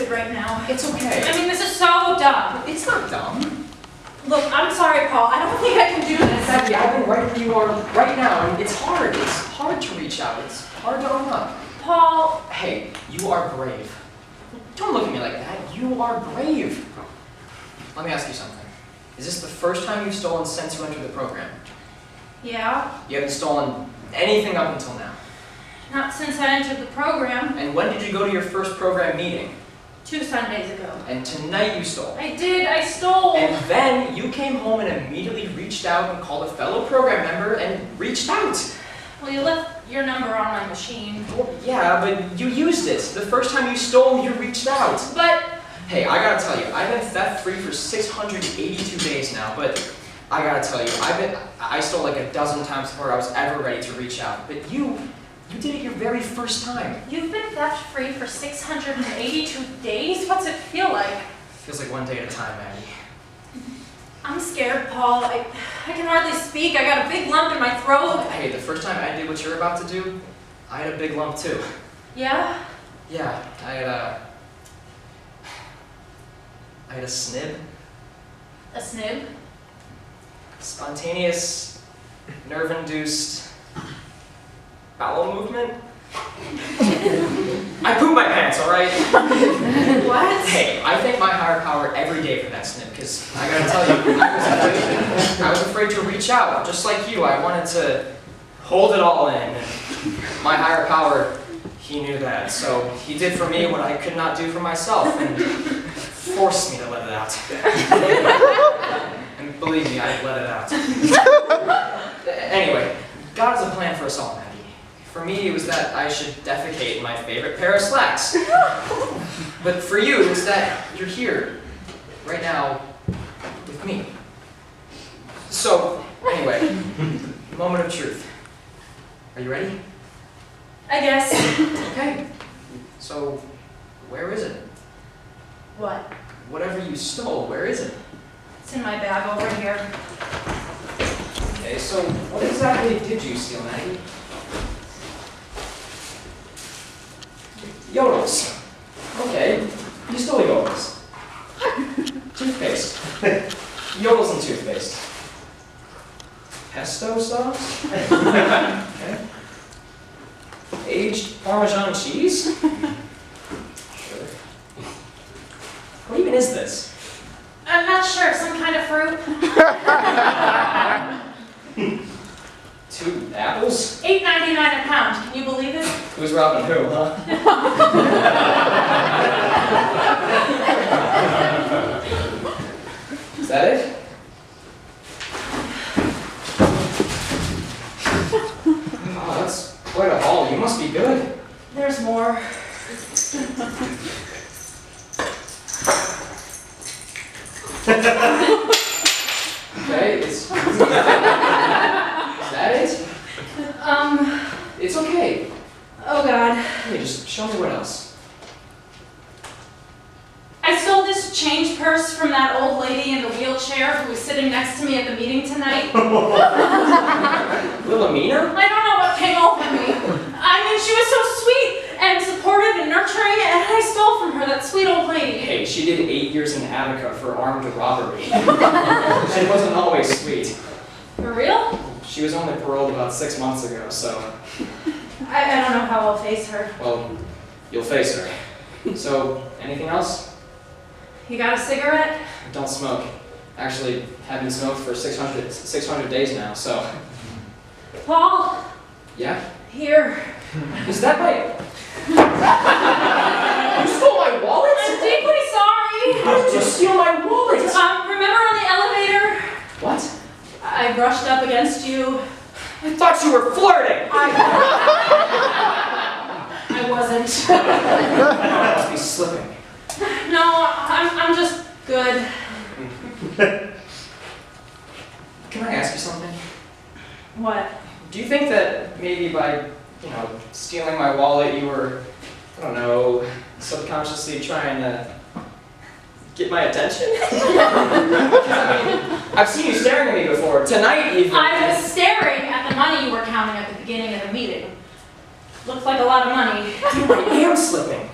exhausted right now. It's okay. I mean, this is so dumb. It's not dumb. Look, I'm sorry, Paul. I don't think I can do this. Maggie, I've been right where you are right now, and it's hard. It's hard to reach out. It's hard to own up. Paul. Hey, you are brave. Don't look at me like that. You are brave. Let me ask you something. Is this the first time you've stolen since you entered the program? Yeah? You haven't stolen anything up until now? Not since I entered the program. And when did you go to your first program meeting? 2 Sundays ago. And tonight you stole. I did. I stole. And then you came home and immediately reached out and called a fellow program member and reached out. Well, you left your number on my machine. Well, yeah, but you used it. The first time you stole, you reached out. But... Hey, I gotta tell you, I've been theft-free for 682 days now, but I gotta tell you, I stole like a dozen times before I was ever ready to reach out. But you did it your very first time. You've been theft-free for 682 days? What's it feel like? Feels like one day at a time, Maggie. I'm scared, Paul. I can hardly speak. I got a big lump in my throat. Hey, the first time I did what you're about to do, I had a big lump too. Yeah? Yeah, I had a snib. A snib? Spontaneous, nerve-induced bowel movement. I pooped my pants, all right? What? Hey, I thank my higher power every day for that snip, because I gotta tell you, I was afraid to reach out. Just like you, I wanted to hold it all in. And my higher power, he knew that. So he did for me what I could not do for myself, and forced me to let it out. And believe me, I let it out. Anyway, God has a plan for us all, Maggie. For me, it was that I should defecate in my favorite pair of slacks. But for you, it's that you're here, right now, with me. So, anyway, moment of truth. Are you ready? I guess. Okay. So, where is it? What? Whatever you stole, where is it? It's in my bag over here. Okay, so what exactly did you steal, Maggie? Yodels. Okay, you stole yodels. Toothpaste. Yodels and toothpaste. Pesto sauce? Okay. Aged Parmesan cheese? Sure. What even is this? I'm not sure. Some kind of fruit. 2 apples? $8.99 a pound. Can you believe it? Who's robbing who, huh? Is that it? Oh, that's quite a haul. You must be good. There's more. Okay, is that it? It's okay. Oh God. Hey, just show me what else. I stole this change purse from that old lady in the wheelchair who was sitting next to me at the meeting tonight. Wilhelmina? I don't know what came over me. I mean, she was so sweet and supportive and nurturing, and I stole from her, that sweet old lady. Hey, she did 8 years in Attica for armed robbery. She wasn't always sweet. For real? She was only paroled about 6 months ago, so... I don't know how I'll face her. Well, you'll face her. So, anything else? You got a cigarette? I don't smoke. Actually, haven't smoked for 600 days now, so... Paul? Yeah? Here. Is that my... You stole my wallet? I'm deeply sorry. How did you steal my wallet? Remember on the elevator? What? I brushed up against you. I thought you were flirting! I wasn't. I must be slipping. No, I'm just good. Can I ask you something? What? Do you think that maybe by, stealing my wallet, you were, I don't know, subconsciously trying to get my attention? I've seen you staring at me before. Tonight, even. I was staring at the money you were counting at the beginning of the meeting. Looked like a lot of money. I am slipping.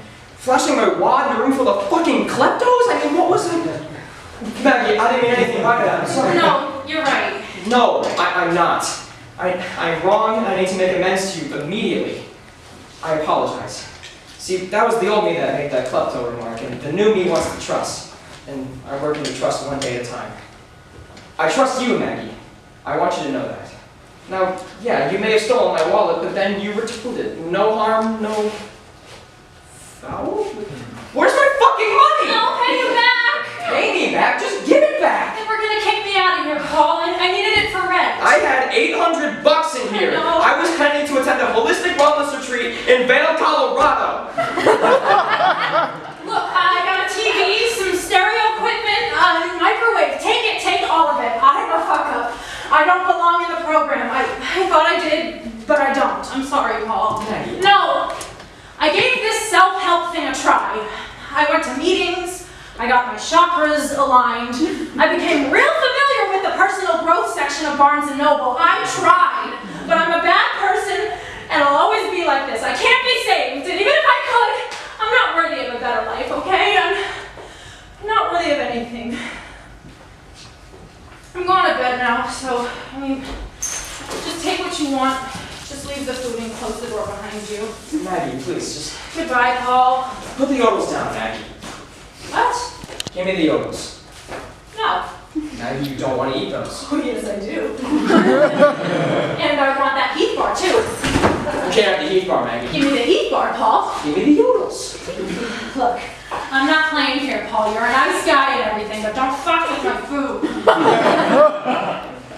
Flashing my wad in a room full of fucking kleptos? I mean, what was it? Maggie, I didn't mean anything by that. I'm sorry. No, you're right. No, I'm not. I'm wrong, and I need to make amends to you immediately. I apologize. See, that was the old me that made that klepto remark, and the new me wants to trust. And I work in the trust one day at a time. I trust you, Maggie. I want you to know that. Now, yeah, you may have stolen my wallet, but then you returned it. No harm, no foul? Where's my fucking money? I'll pay you back. Pay me back? Just give it back. They were gonna kick me out of here, Paul, and I needed it for rent. I had $800 in here. I know. I was planning to attend a holistic wellness retreat in Vail, Colorado. Look, I got a TV, some stereo equipment, microwave. Take all of it. I'm a fuck up. I don't belong in the program. I thought I did, but I don't. I'm sorry, Paul. Maggie. No, I gave this self-help thing a try. I went to meetings. I got my chakras aligned. I became real familiar with the personal growth section of Barnes & Noble. I tried, but I'm a bad person, and I'll always be like this. I can't be saved, and even if I could, I'm not worthy of a better life, okay? I'm not worthy of anything. I'm going to bed now, so, I mean, just take what you want. Just leave the food and close the door behind you. Maggie, please, just Goodbye, Paul. put the yodels down, Maggie. What? Give me the yodels. No. Maggie, you don't want to eat those. Oh, yes, I do. And I want that heat bar, too. You can't have the heat bar, Maggie. Give me the heat bar, Paul. Give me the yodels. Look, I'm not playing here, Paul. You're a nice guy and everything, but don't fuck with my food.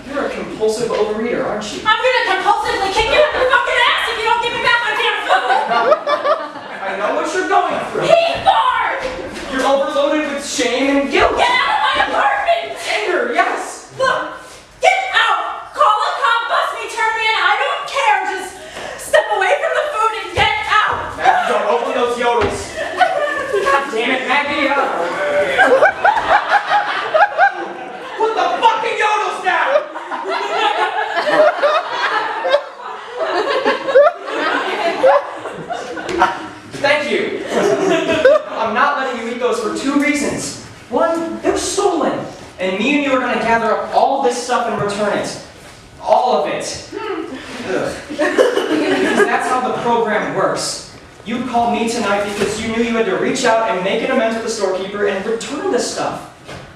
You're a compulsive overeater, aren't you? I'm gonna compulsively kick you in the fucking ass if you don't give me back my damn food! I know what you're going through. Heat bar! You're overloaded with shame and guilt. Get out of my apartment! Anger, yes. Look, get out! Call a cop, bust me, turn me in, I don't care. Just step away from the food and get out! Maggie, don't open those yodels. God damn it, Maggie. Put the fucking yodels down! Thank you. I'm not letting you eat those for two reasons. One, they're stolen. And me and you are going to gather up all this stuff and return it. All of it. Ugh. Because that's how the program works. You called me tonight because you knew you had to reach out and make an amends with the storekeeper and return the stuff.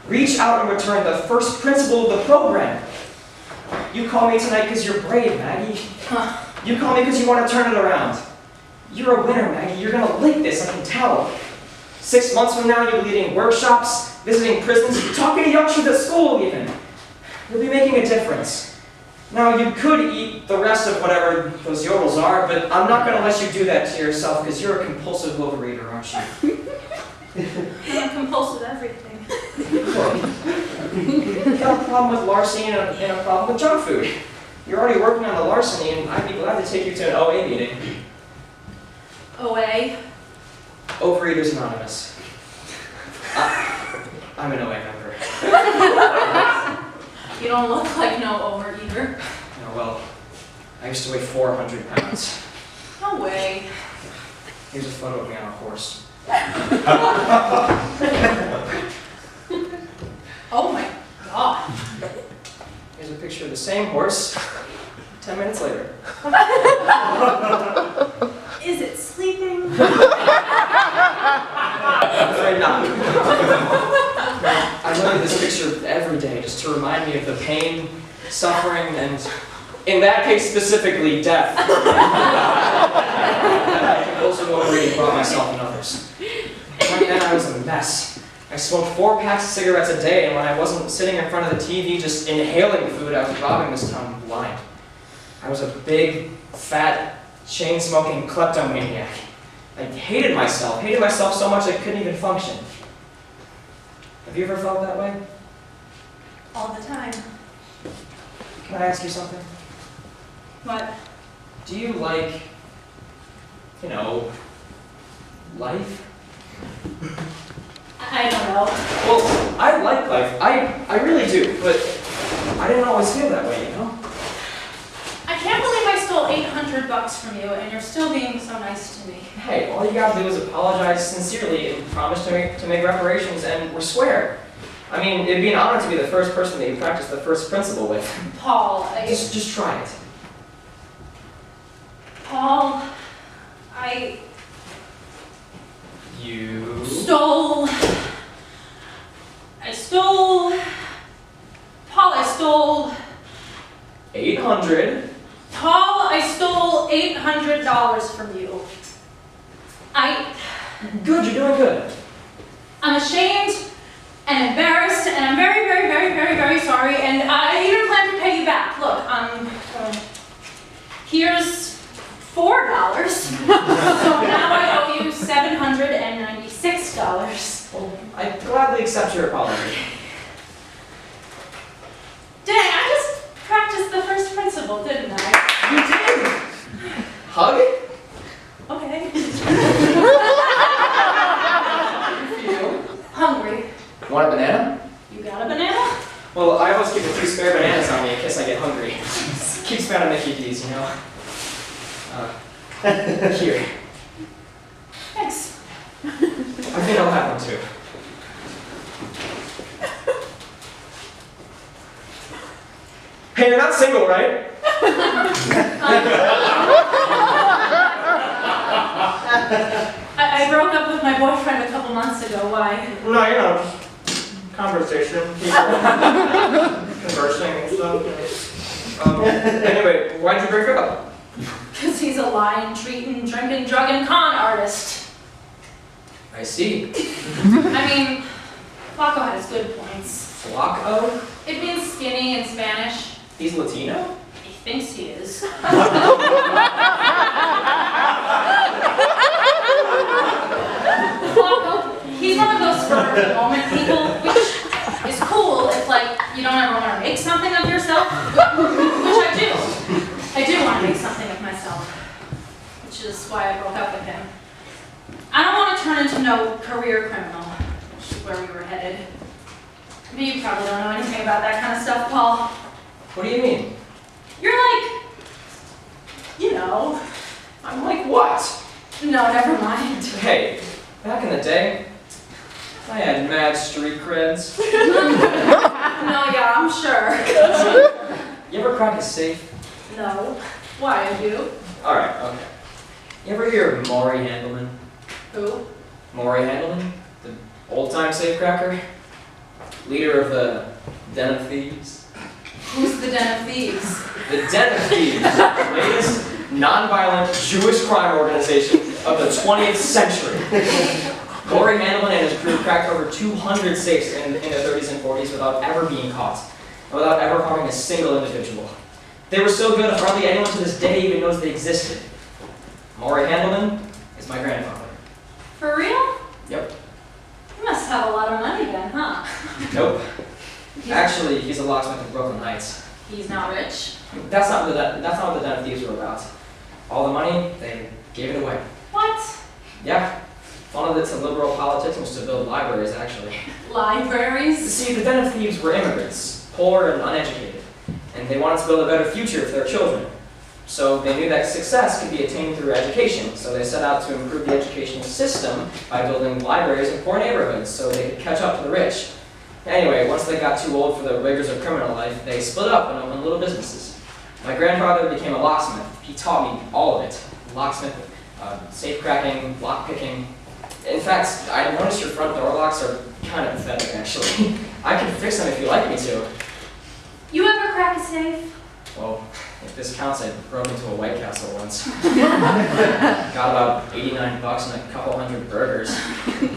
Reach out and return the first principle of the program. You call me tonight because you're brave, Maggie. You call me because you want to turn it around. You're a winner, Maggie. You're going to lick this, I can tell. 6 months from now, you'll be leading workshops, visiting prisons, talking to youngsters at school even. You'll be making a difference. Now, you could eat the rest of whatever those yodels are, but I'm not going to let you do that to yourself because you're a compulsive overeater, aren't you? I'm compulsive everything. You got a problem with larceny and a problem with junk food. You're already working on the larceny, and I'd be glad to take you to an OA meeting. OA? Overeaters Anonymous. I'm an OA member. You don't look like no overeater. Oh, well, I used to weigh 400 pounds. No way. Here's a photo of me on a horse. Oh my god. Here's a picture of the same horse 10 minutes later. Is it sleeping? Afraid not. I look at this picture every day just to remind me of the pain, suffering, and, in that case specifically, death. that I compulsive overeating brought myself and others. Back then I was a mess. I smoked 4 packs of cigarettes a day, and when I wasn't sitting in front of the TV just inhaling food, I was robbing this town blind. I was a big, fat, chain-smoking kleptomaniac. I hated myself so much I couldn't even function. Have you ever felt that way? All the time. Can I ask you something? What? Do you like, life? I don't know. Well, I like life. I really do, but I didn't always feel that way, I can't believe I stole $800 $800 from you, and you're still being so nice to me. Hey, all you gotta do is apologize sincerely and promise to make reparations, and we're square. I mean, it'd be an honor to be the first person that you practice the first principle with. Paul, Just try it. Paul, You... Paul, I stole... 800. Paul, I stole $800 from you. Good, you're doing good. I'm ashamed and embarrassed, and I'm very, very, very, very, very sorry, and I even plan to pay you back. Look, here's $4, so now I owe you $796. Well, I gladly accept your apology. Dang, I just practiced the first principle, didn't I? You did! Hug? Okay. How do you feel? Hungry. Want a banana? You got a banana? Well, I always keep a few spare bananas on me in case I get hungry. Keeps me out of Mickey D's, you know? Here. Thanks. I think I'll have one too. Hey, you're not single, right? I broke up with my boyfriend a couple months ago. Why? No, you know, conversation, people conversing and stuff. Anyway, why'd you break up? Because he's a lying, treating, drinking, drugging con artist. I see. I mean, Flacco has good points. Flacco? It means skinny in Spanish. He's Latino? He thinks he is. Flacco, he's one of those spur of the moment people, which is cool if, like, you don't ever want to make something of yourself, which I do. I do want to make something of myself, which is why I broke up with him. I don't want to turn into no career criminal, which is where we were headed. But you probably don't know anything about that kind of stuff, Paul. What do you mean? You're like, you know. I'm like what? No, never mind. Hey, back in the day, I had mad street creds. No, yeah, I'm sure. You ever crack a safe? No. Why, are you? Alright, okay. You ever hear of Maury Handelman? Who? Maury Handelman? The old-time safecracker? Leader of the Den of Thieves? Who's the Den of Thieves? The Den of Thieves, the latest non-violent Jewish crime organization of the 20th century. Maury Handelman and his crew cracked over 200 safes in the 30s and 40s without ever being caught, and without ever harming a single individual. They were so good, hardly anyone to this day even knows they existed. Maury Handelman is my grandfather. For real? Yep. You must have a lot of money then, huh? Nope. Actually, he's a locksmith in Brooklyn Heights. He's not rich. That's not what the Den of Thieves were about. All the money, they gave it away. What? Yeah. Funneled it to liberal politics and was to build libraries, actually. Libraries? See, the Den of Thieves were immigrants, poor and uneducated, and they wanted to build a better future for their children. So they knew that success could be attained through education, so they set out to improve the educational system by building libraries in poor neighborhoods so they could catch up to the rich. Anyway, once they got too old for the rigors of criminal life, they split up and opened little businesses. My grandfather became a locksmith. He taught me all of it. Locksmith, safe cracking, lock picking. In fact, I noticed your front door locks are kind of pathetic, actually. I can fix them if you'd like me to. You ever crack a safe? Well, if this counts, I broke into a White Castle once. Got about $89 and a couple hundred burgers.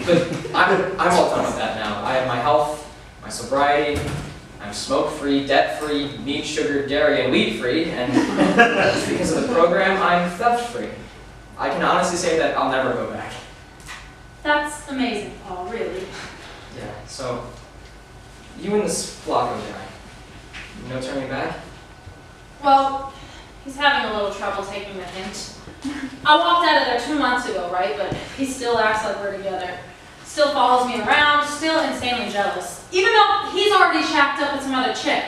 But I'm all done with that now. I have my health, my sobriety, I'm smoke-free, debt-free, meat, sugar, dairy, and weed-free, and because of the program, I'm theft-free. I can honestly say that I'll never go back. That's amazing, Paul, really. Yeah, so, you and this Flacco guy, no turning back? Well, he's having a little trouble taking the hint. I walked out of there 2 months ago, right? But he still acts like we're together. Still follows me around, still insanely jealous. Even though he's already shacked up with some other chick.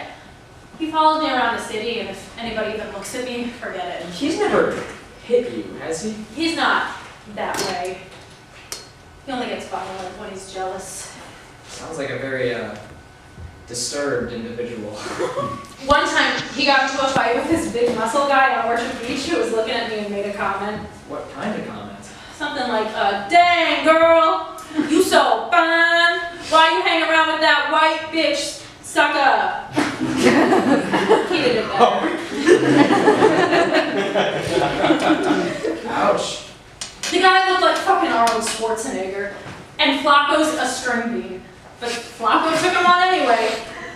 He follows me around the city, and if anybody even looks at me, forget it. He's never hit you, has he? He's not that way. He only gets violent when he's jealous. Sounds like a very, disturbed individual. One time, he got into a fight with this big muscle guy on Orchard Beach who was looking at me and made a comment. What kind of comment? Something like, dang, girl, you so fine. Why you hang around with that white bitch, sucker? He did it better. Ouch. The guy looked like fucking Arnold Schwarzenegger, and Flacco's a string bean. But Flacco took him on anyway.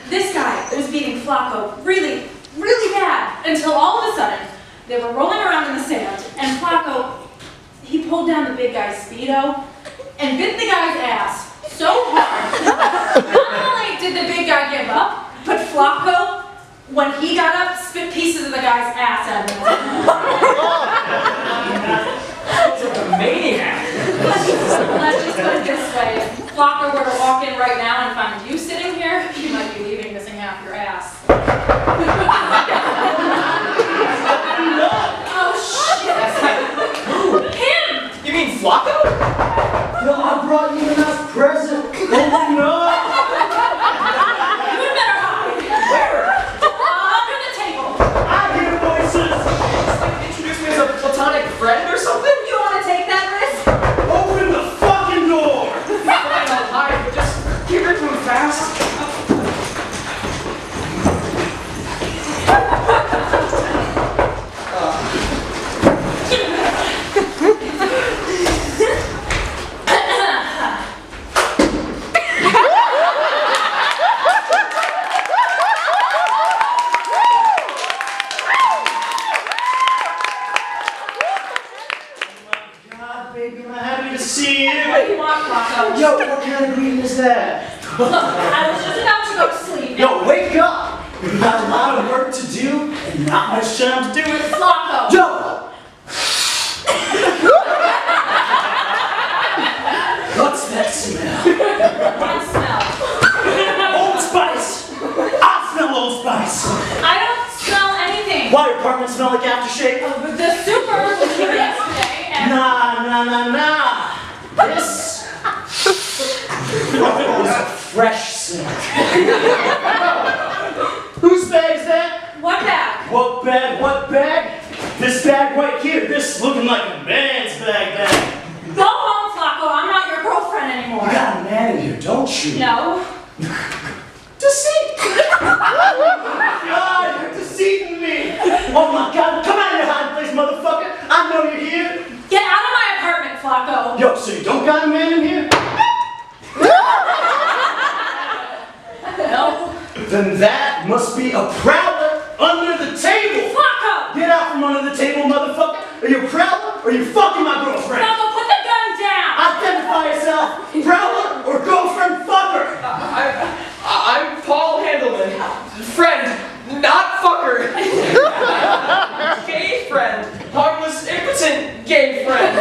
This guy was beating Flacco really, really bad, until all of a sudden, they were rolling around in the sand, and Flacco, he pulled down the big guy's Speedo, and bit the guy's ass so hard. Not only did the big guy give up, but Flacco, when he got up, spit pieces of the guy's ass at him. Sounds like a maniac. Let's just put it this way. If Flacco were to walk in right now and find you sitting here, you might be leaving missing half your ass. Oh, shit. Him! You mean Flacco? No, I brought you a nice present. Oh, no. You had better hide. Where? Under the table. I hear voices. Introduce me as a platonic friend or something? You want to take that risk? Open the fucking door. Fine, I'll hide, but just keep it moving fast. God, baby, I'm happy to see What do you. you want, Flacco? Yo, what kind of greeting is that? Look, I was just about to go to sleep. Yo, wake up. We've got a lot of work to do and not much time to do it. Flacco. Yo! What's that smell? What smell? Old Spice! I smell Old Spice! I don't smell anything. Why, your apartment smell like aftershave? The super was here yesterday, and Nah. This is a fresh scent. Whose bag's that? what bag? What bag? What bag? This bag right here. This looking like a man's bag. Go home, Flacco. I'm not your girlfriend anymore. You got a man in here, don't you? No. Deceit! God, you're deceiving me! Oh my God, come out of your hiding place, motherfucker! I know you're here! Get out of my apartment, Flacco. Yo, so you don't got a man in here? No. Then that must be a prowler under the table! Flacco! Get out from under the table, motherfucker! Are you a prowler or are you fucking my girlfriend? Flacco, put the gun down! Identify yourself! Prowler or girlfriend fucker! I'm Paul Handelman. Friend, not fucker. Gay friend. Harmless, impotent gay friend.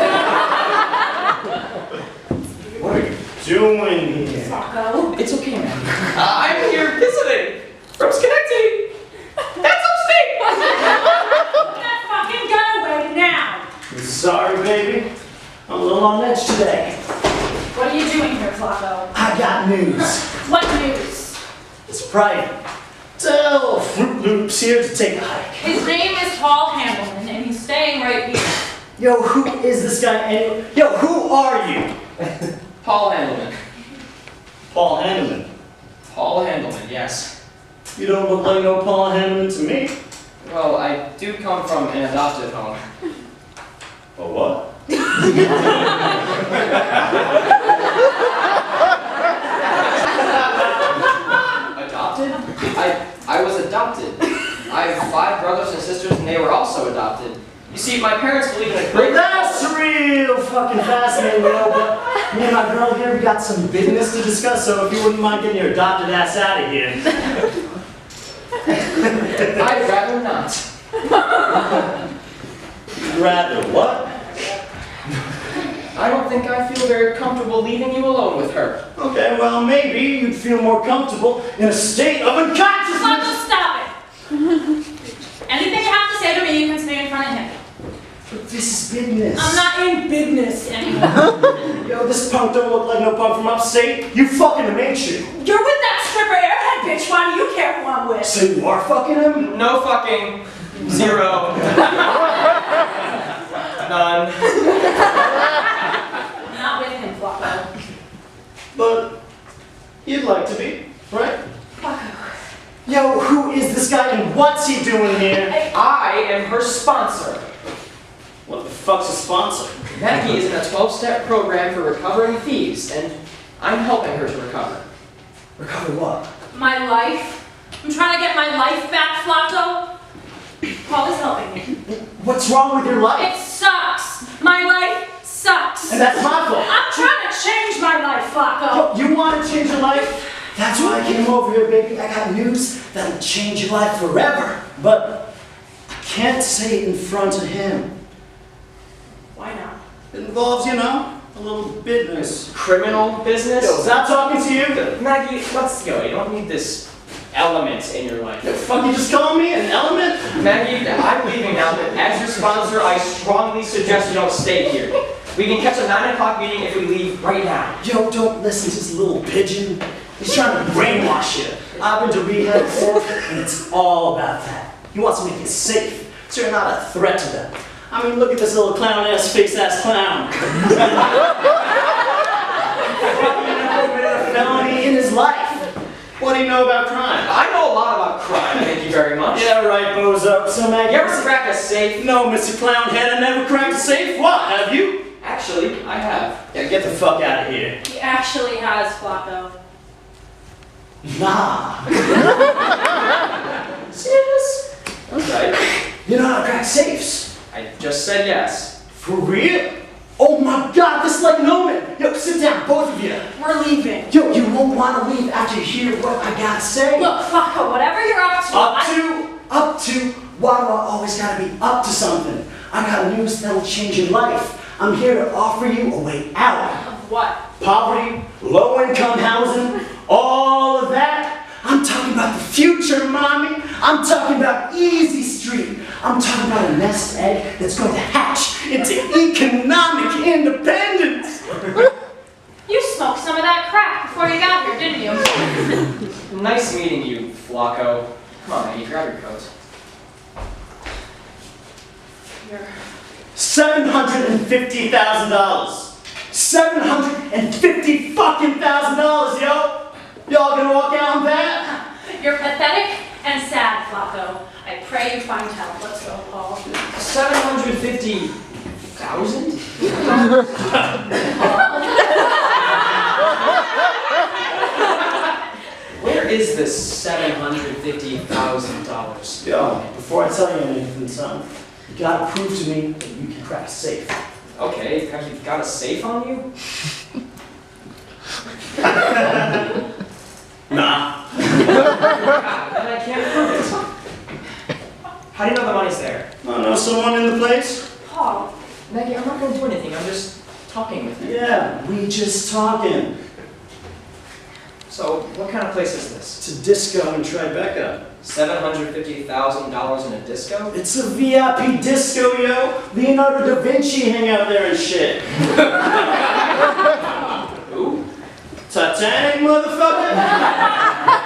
What are you doing here? Flacco. It's okay, man. I'm here visiting from Schenectady. That's upstate. Put that fucking gun away now. Sorry, baby. I'm a little on edge today. What are you doing here, Flacco? I got news. What news? It's private. Tell Fruit Loops here to take a hike. His name is Paul Handelman, and he's staying right here. Yo, who is this guy anyway? Yo, who are you? Paul Handelman. Paul Handelman. Paul Handelman, yes. You don't look like no Paul Handelman to me. Well, I do come from an adopted home. A what? Adopted? I was adopted. I have 5 brothers and sisters, and they were also adopted. You see, my parents believe in a Well, great... that's real fucking fascinating, yo, but me and my girl here, we got some business to discuss, so if you wouldn't mind getting your adopted ass out of here. I'd rather not. Rather what? I don't think I feel very comfortable leaving you alone with her. Okay, well, maybe you'd feel more comfortable in a state of Flacco, unconsciousness. stop it. business. I'm not in business anymore. Yo, this punk don't look like no punk from upstate. You fucking him, ain't you? You're with that stripper airhead bitch. Why do you care who I'm with? So you are fucking him? No fucking. 0. None. Not with him, Flacco. But you'd like to be, right? Flacco. Yo, who is this guy and what's he doing here? I am her sponsor. What the fuck's a sponsor? Maggie is in a 12-step program for recovering thieves, and I'm helping her to recover. Recover what? My life. I'm trying to get my life back, Flacco. Paul is helping me. What's wrong with your life? It sucks. My life sucks. And that's my fault. I'm trying to change my life, Flacco. Yo, you want to change your life? That's why I came over here, baby. I got news that'll change your life forever. But I can't say it in front of him. Why not? It involves, you know, a little business. Criminal business? Yo, stop talking to you. Maggie, let's go. You don't need this element in your life. The fuck, you just calling me an element? Maggie, I'm leaving now, but as your sponsor, I strongly suggest you don't stay here. We can catch a 9 o'clock meeting if we leave right now. Yo, don't listen to this little pigeon. He's trying to brainwash you. I've been to rehab before, and it's all about that. He wants to make you safe, so you're not a threat to them. I mean, look at this little clown-ass, face-ass clown. He committed a felony in his life. What do you know about crime? I know a lot about crime, thank you very much. Yeah, right, bozo. So, Maggie, You ever crack a safe? No, Mr. Clownhead, I never cracked a safe. What, have you? Actually, I have. Yeah, get the fuck out of here. He actually has, Flacco. Nah. Serious? Right. You know how to crack safes? I just said yes. For real? Oh my god, this is like an omen. Yo, sit down, both of you. We're leaving. Yo, you won't want to leave after you hear what I gotta say. Look, Flacco, whatever you're up to. Up to? Why do I always gotta be up to something? I got news that'll change your life. I'm here to offer you a way out. Of what? Poverty, low-income housing, all of that. I'm talking about the future, mommy. I'm talking about Easy Street. I'm talking about a nest egg that's going to hatch into economic independence. You smoked some of that crack before you got here, didn't you? Nice meeting you, Flacco. Come on, Maggie, grab your coat. Here. $750,000. $750 fucking $1,000, yo. Y'all gonna walk out on that? You're pathetic and sad, Flacco. I pray you find help. Let's go, Paul. 750,000? Where is this $750,000? Yo, before I tell you anything, son, you gotta prove to me that you can crack a safe. Okay, have you got a safe on you? Nah. And I can't prove it. How do you know the money's there? I know someone in the place? Paul. Maggie, I'm not going to do anything. I'm just talking with you. Yeah, we just talking. So, what kind of place is this? It's a disco in Tribeca. $750,000 in a disco? It's a VIP disco, yo. Leonardo da Vinci hang out there and shit. Who? Titanic, motherfucker!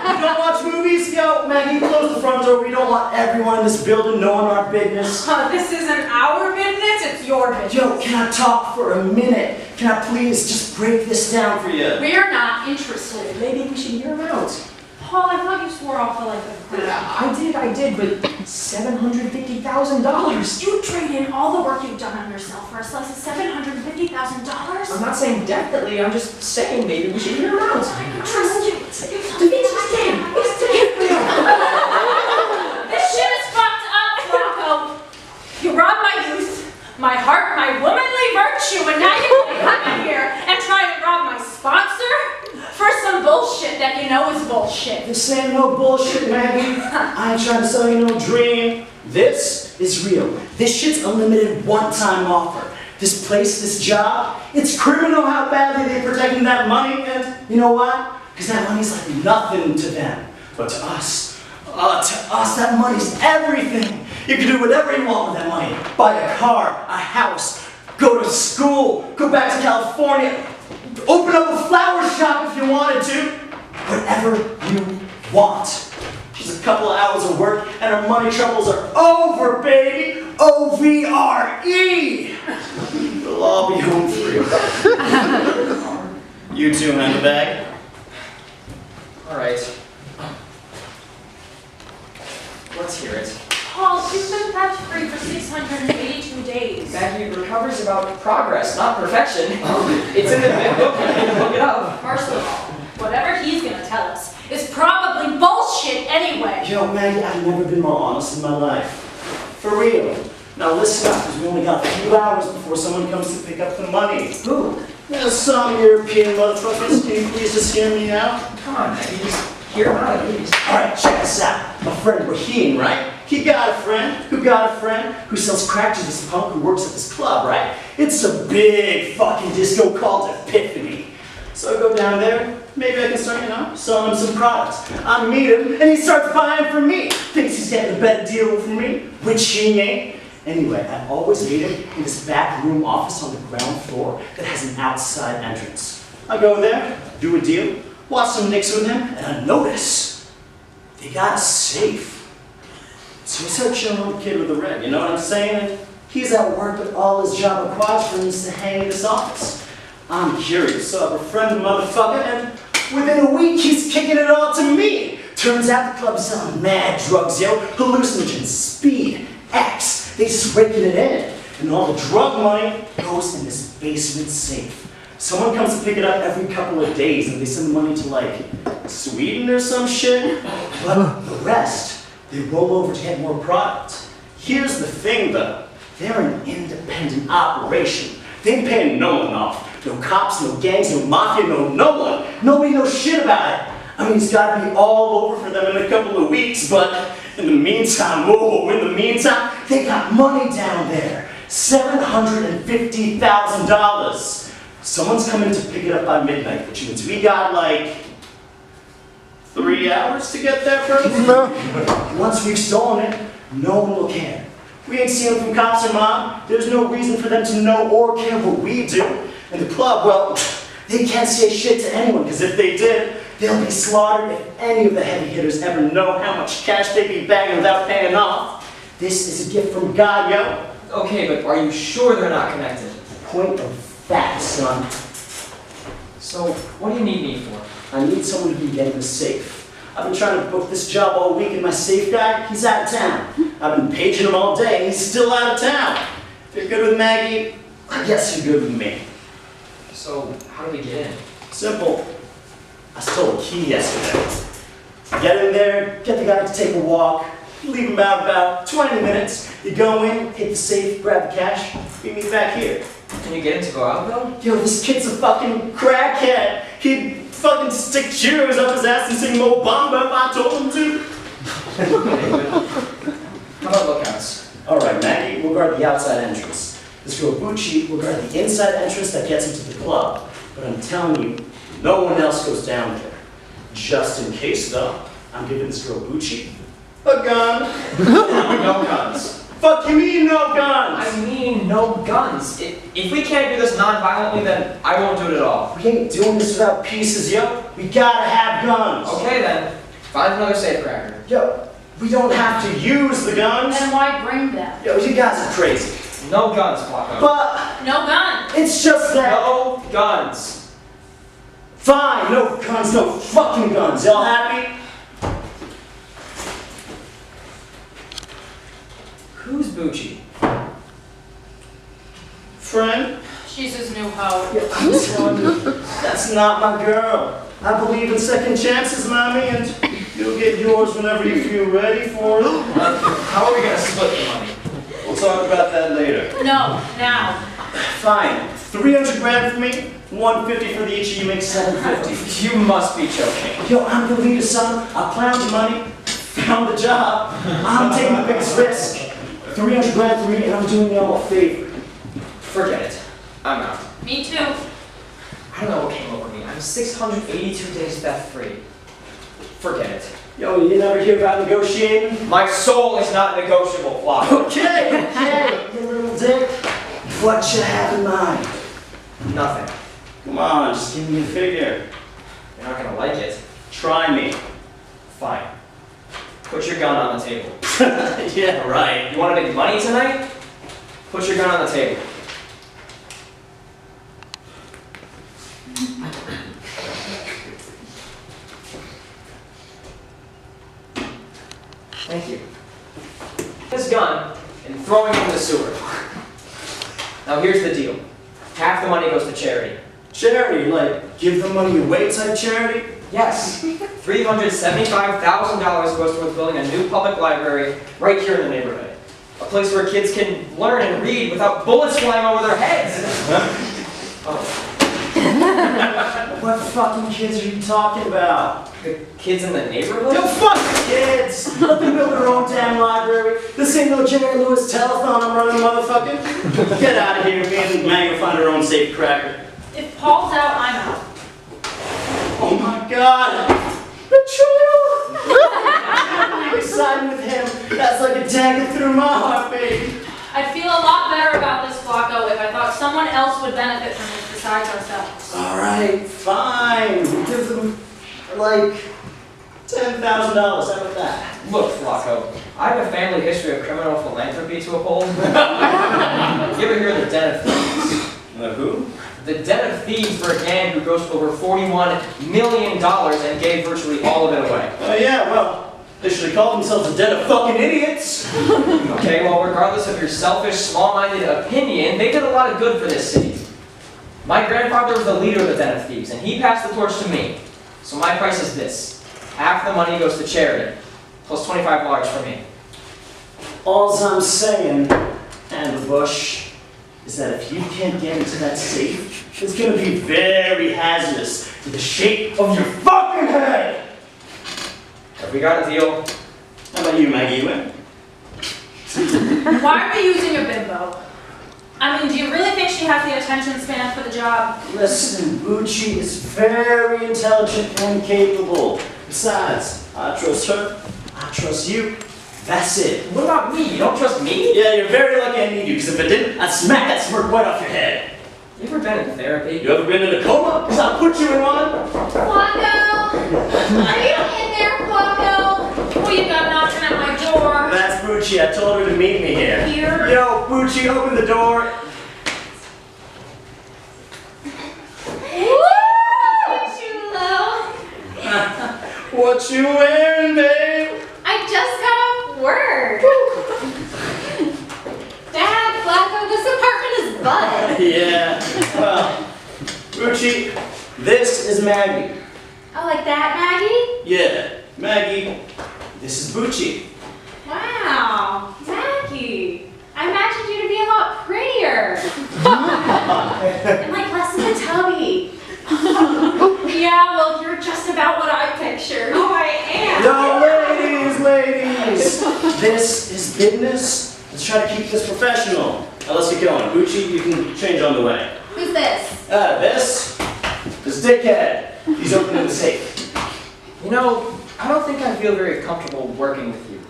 You don't watch movies? Yo, Maggie, close the front door. We don't want everyone in this building knowing our business. This isn't our business, it's your business. Yo, can I talk for a minute? Can I please just break this down for you? We're not interested. Maybe we should hear him out. Paul, I thought you swore off the life of crime. I did, but $750,000. You trade in all the work you've done on yourself for a slice of $750,000? I'm not saying definitely, I'm just saying maybe we should hear him out. I can trust you. This shit is fucked up, Flacco. You robbed my youth, my heart, my womanly virtue, and now you're gonna come in here and try and rob my sponsor? For some bullshit that you know is bullshit. This ain't no bullshit, Maggie. I ain't trying to sell you no dream. This is real. This shit's a limited one-time offer. This place, this job, it's criminal how badly they're protecting that money, and you know why? Because that money's like nothing to them. But to us, that money's everything. You can do whatever you want with that money. Buy a car, a house, go to school, go back to California, open up a flower shop if you wanted to. Whatever you want. Just a couple of hours of work and our money troubles are over, baby. O-V-R-E. We'll all be home free. You two hand the bag. All right. Let's hear it. Paul, you've been patch-free for 682 days. Maggie, recovery's about progress, not perfection. It's in the book. You can look it up. First of all, whatever he's gonna tell us is probably bullshit anyway. Yo, Maggie, I've never been more honest in my life. For real. Now listen up, because we only got a few hours before someone comes to pick up the money. Who? There's some European motherfuckers. Can you please just hear me out? Come on, Maggie, just hear about it, please. Alright, check this out. My friend Raheem, right? He got a friend who sells crack to this punk who works at this club, right? It's a big fucking disco called Epiphany. So I go down there, maybe I can start, selling him some products. I meet him, and he starts buying from me. Thinks he's getting a better deal from me, which he ain't. Anyway, I always meet him in this back room office on the ground floor that has an outside entrance. I go there, do a deal, watch some nicks with him, and I notice they got a safe. So we start chilling on the kid with the red, you know what I'm saying? He's at work, but all his job requires for him is to hang in this office. I'm curious, so I befriend the motherfucker, and within a week he's kicking it all to me. Turns out the club's selling mad drugs, yo, hallucinogens, speed, X. They just raking it in, and all the drug money goes in this basement safe. Someone comes to pick it up every couple of days, and they send the money to, like, Sweden or some shit. But the rest, they roll over to get more product. Here's the thing, though. They're an independent operation. They ain't paying no one off. No cops, no gangs, no mafia, no one. Nobody knows shit about it. I mean, it's gotta be all over for them in a couple of weeks, but in the meantime, they got money down there. $750,000. Someone's coming to pick it up by midnight, which means we got like 3 hours to get there first. Once we've stolen it, no one will care. We ain't stealing from cops or mob. There's no reason for them to know or care what we do. And the club, well, they can't say shit to anyone, because if they did, they'll be slaughtered if any of the heavy hitters ever know how much cash they'd be bagging without paying off. This is a gift from God, yo. Okay, but are you sure they're not connected? Point of fact, son. So, what do you need me for? I need someone who can get in the safe. I've been trying to book this job all week, and my safe guy, he's out of town. I've been paging him all day, and he's still out of town. If you're good with Maggie, I guess you're good with me. So, how do we get in? Simple. I stole a key yesterday. Get in there, get the guy to take a walk, leave him out about 20 minutes. You go in, hit the safe, grab the cash, meet me back here. Can you get him to go out, though? Yo, this kid's a fucking crackhead. He'd fucking stick cheers up his ass and sing Mo Bamba if I told him to. How about lookouts? Alright, Maggie, we'll guard the outside entrance. This girl Boochie will guard the inside entrance that gets into the club. But I'm telling you, no one else goes down there. Just in case, though, I'm giving this girl Boochie a gun. No guns. Fuck you mean no guns? I mean no guns. If we can't do this non-violently, then I won't do it at all. We ain't doing this without pieces, yo. We gotta have guns. Okay then. Find another safecracker. Yo, we don't have to use the guns. Then why bring them? Yo, you guys are crazy. No guns, Flacco. But No gun. it's just that. No guns. Fine, no guns, no fucking guns. Y'all happy? Who's Boochie? Friend? She's his new hoe. Yeah, I'm telling you, that's not my girl. I believe in second chances, mommy, and you'll get yours whenever you feel ready for it. How are we gonna split the money? We'll talk about that later. No, now. Fine. 300 grand for me, 150 for the each of you, make 750. You must be joking. Yo, I'm the leader, son. I planned the money, found the job. I'm taking the biggest risk. 300 grand for me, and I'm doing y'all a favor. Forget it. I'm out. Me too. I don't know what came over me. I'm 682 days theft free. Forget it. Yo, you never hear about negotiating? My soul is not negotiable, Flacco. Okay, you little dick. What you have in mind? Nothing. Come on, just give me a figure. You're not gonna like it. Try me. Fine. Put your gun on the table. Yeah, right. You want to make money tonight? Put your gun on the table. Thank you. This gun and throwing it in the sewer. Now here's the deal. Half the money goes to charity. Charity, like give the money away type charity? Yes. $375,000 goes towards building a new public library right here in the neighborhood. A place where kids can learn and read without bullets flying over their heads. Oh. What fucking kids are you talking about? The kids in the neighborhood? The fucking kids! Let them build their own damn library. This ain't no Jerry Lewis telethon I'm running, motherfucker. Get out of here, me and Maggie will find our own safe cracker. If Paul's out, I'm out. Oh my god! Betrayal! You siding with him. That's like a dagger through my heart, baby. I'd feel a lot better about this, Flacco, if I thought someone else would benefit from this besides ourselves. Alright, fine. Give them, like, $10,000. How about that? Look, Flacco, I have a family history of criminal philanthropy to uphold. You ever hear of the Den of Thieves? Who? The Den of Thieves were a gang who grossed over $41 million and gave virtually all of it away. Oh yeah, well, they should have called themselves a den of fucking idiots. Okay, well, regardless of your selfish, small-minded opinion, they did a lot of good for this city. My grandfather was the leader of the Den of Thieves, and he passed the torch to me. So my price is this. Half the money goes to charity, plus $25 for me. All I'm saying, and the bush, is that if you can't get into that safe, it's gonna be very hazardous to the shape of your fucking head! Have we got a deal? How about you, Maggie? You win? Why are we using a bimbo? I mean, do you really think she has the attention span for the job? Listen, Boochie is very intelligent and capable. Besides, I trust her, I trust you. That's it. What about me? You don't trust me? Yeah, you're very lucky I need you, because if I didn't, I'd smack that smirk right off your head. You ever been in therapy? You ever been in a coma? Because I'll put you in one. Flacco! Are you in there, Flacco? Oh, you got knocking at my door. That's Boochie. I told her to meet me here. Here? Yo, Boochie, open the door. Woo! Chulo! What you wearing, babe? I just got off work. Dad, Flacco, this apartment is bud. Yeah. Well, Boochie, this is Maggie. Oh, like that, Maggie? Yeah, Maggie. This is Boochie. Wow, Maggie. I imagined you to be a lot prettier. And like less of a tubby. Yeah, well, you're just about what I pictured. Oh, I am. Yo, ladies. This is business. Let's try to keep this professional. Now let's get going. Boochie, you can change on the way. Who's this? This dickhead. He's opening the safe. You know, I don't think I feel very comfortable working with you.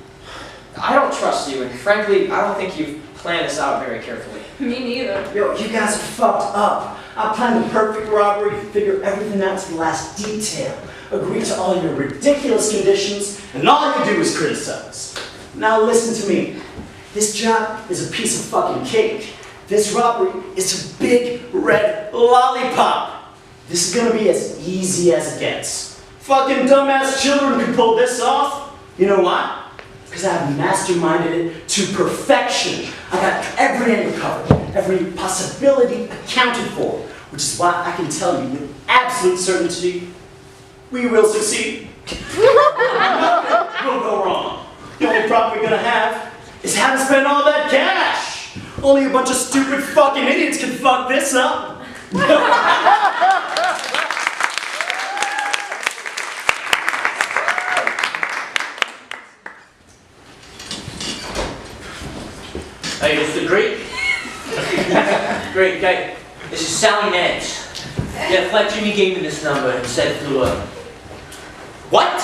I don't trust you, and frankly, I don't think you've planned this out very carefully. Me neither. Yo, you guys are fucked up. I planned the perfect robbery, figure everything out to the last detail, agree to all your ridiculous conditions, and all you do is criticize. Now listen to me. This job is a piece of fucking cake. This robbery is a big red lollipop. This is gonna be as easy as it gets. Fucking dumbass children can pull this off. You know why? Because I've masterminded it to perfection. I got every angle covered, every possibility accounted for, which is why I can tell you with absolute certainty, we will succeed. Nothing will go wrong. The only problem we're gonna have is how to spend all that cash. Only a bunch of stupid fucking idiots can fuck this up. Hey, Mr. Great. Great guy. This is Sally Nance. Yeah, Flat Jimmy gave me this number and said to, What?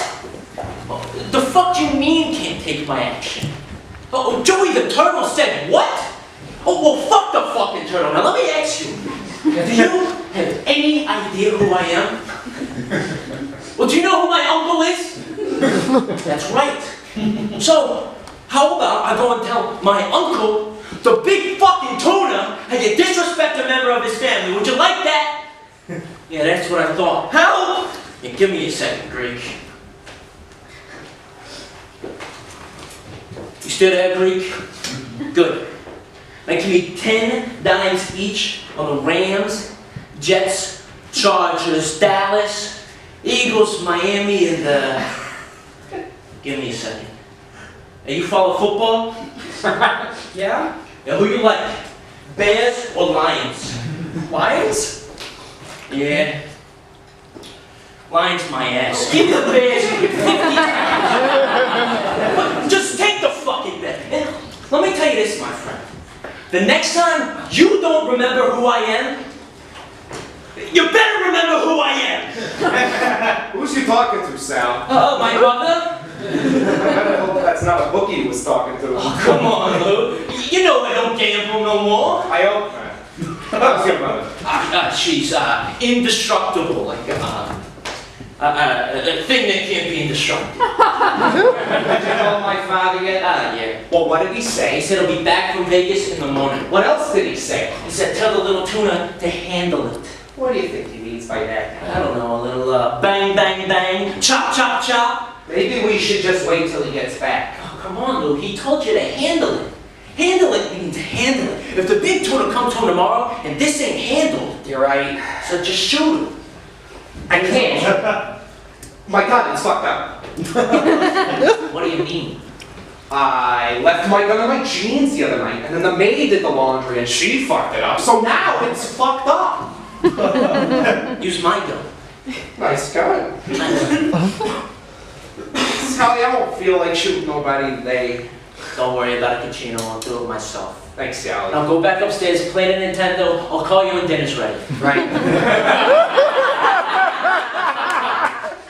Oh, the fuck do you mean can't take my action? Oh, Joey the Turtle said what? Oh, well, fuck the fucking turtle. Now, let me ask you. Do you have any idea who I am? Well, do you know who my uncle is? That's right. So, how about I go and tell my uncle, the big fucking Tuna, how you disrespect a member of his family? Would you like that? Yeah, that's what I thought. How? Yeah, give me a second, Greek. You still there, Greek? Good. Now give me 10 dimes each on the Rams, Jets, Chargers, Dallas, Eagles, Miami, and give me a second. Hey, you follow football? Yeah? Yeah, who you like? Bears or Lions? Lions? Yeah. Lions my ass. Give me the Bears and get 50 times. Just take the fucking bet. And let me tell you this, my friend. The next time you don't remember who I am, you better remember who I am. Who's you talking to, Sal? My mother? I better hope that's not a bookie you was talking to. Oh, come on, Lou. You know I don't gamble no more. I hope not. How's your mother? She's indestructible, like a thing that can't be indestructible. Did you call my father yet? Yeah. Well, what did he He say? said he'll be back from Vegas in the morning. What else did he say? He said tell the little Tuna to handle it. What do you think he means by that? I don't know, a little bang, bang, bang, chop, chop, chop. Maybe we should just wait till he gets back. Oh, come on, Lou. He told you to handle it. Handle it means handle it. If the big Tuna comes home tomorrow and this ain't handled, You're right. so just shoot him. I can't. My God, it's fucked up. What do you mean? I left my gun in my jeans the other night, and then the maid did the laundry, and she fucked it up. So now it's fucked up. Use my gun. Nice gun. Sally, I don't feel like shooting nobody today. Don't worry about it, Kachino. I'll do it myself. Thanks, Sally. Now go back upstairs, play the Nintendo. I'll call you when dinner's ready. Right.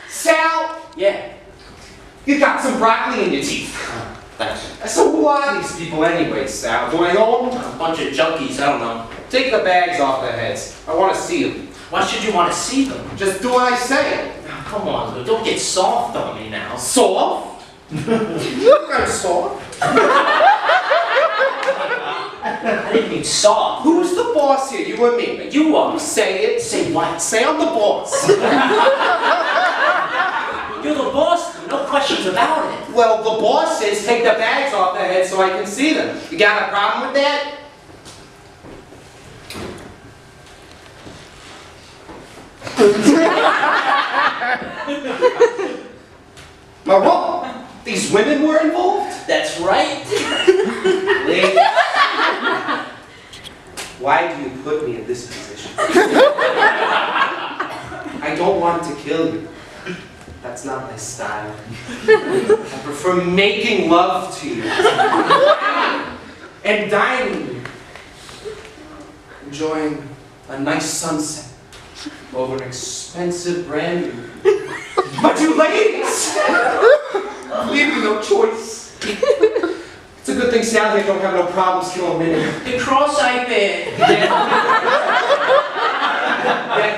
Sal, Yeah. you got some broccoli in your teeth. Thanks. So who are these people anyway, Sal? Do I know them? A bunch of junkies. I don't know. Take the bags off their heads. I want to see them. Why should you want to see them? Just do what I say. Now, come on, Lou. Don't get soft on me now. Soft? I'm soft. I didn't mean soft. Who's the boss here? You or me? You are. Say it. Say what? Say I'm the boss. You're the boss. No questions about it. Well, the boss says take the bags off their heads so I can see them. You got a problem with that? Am I wrong? These women were involved? That's right. Lady, why do you put me in this position? I don't want to kill you. That's not my style. I prefer making love to you. And dining with you. Enjoying a nice sunset over an expensive brandy. But you ladies! Leave me no choice. It's a good thing Sally don't have no problems killing men. The cross-eyed bear. Get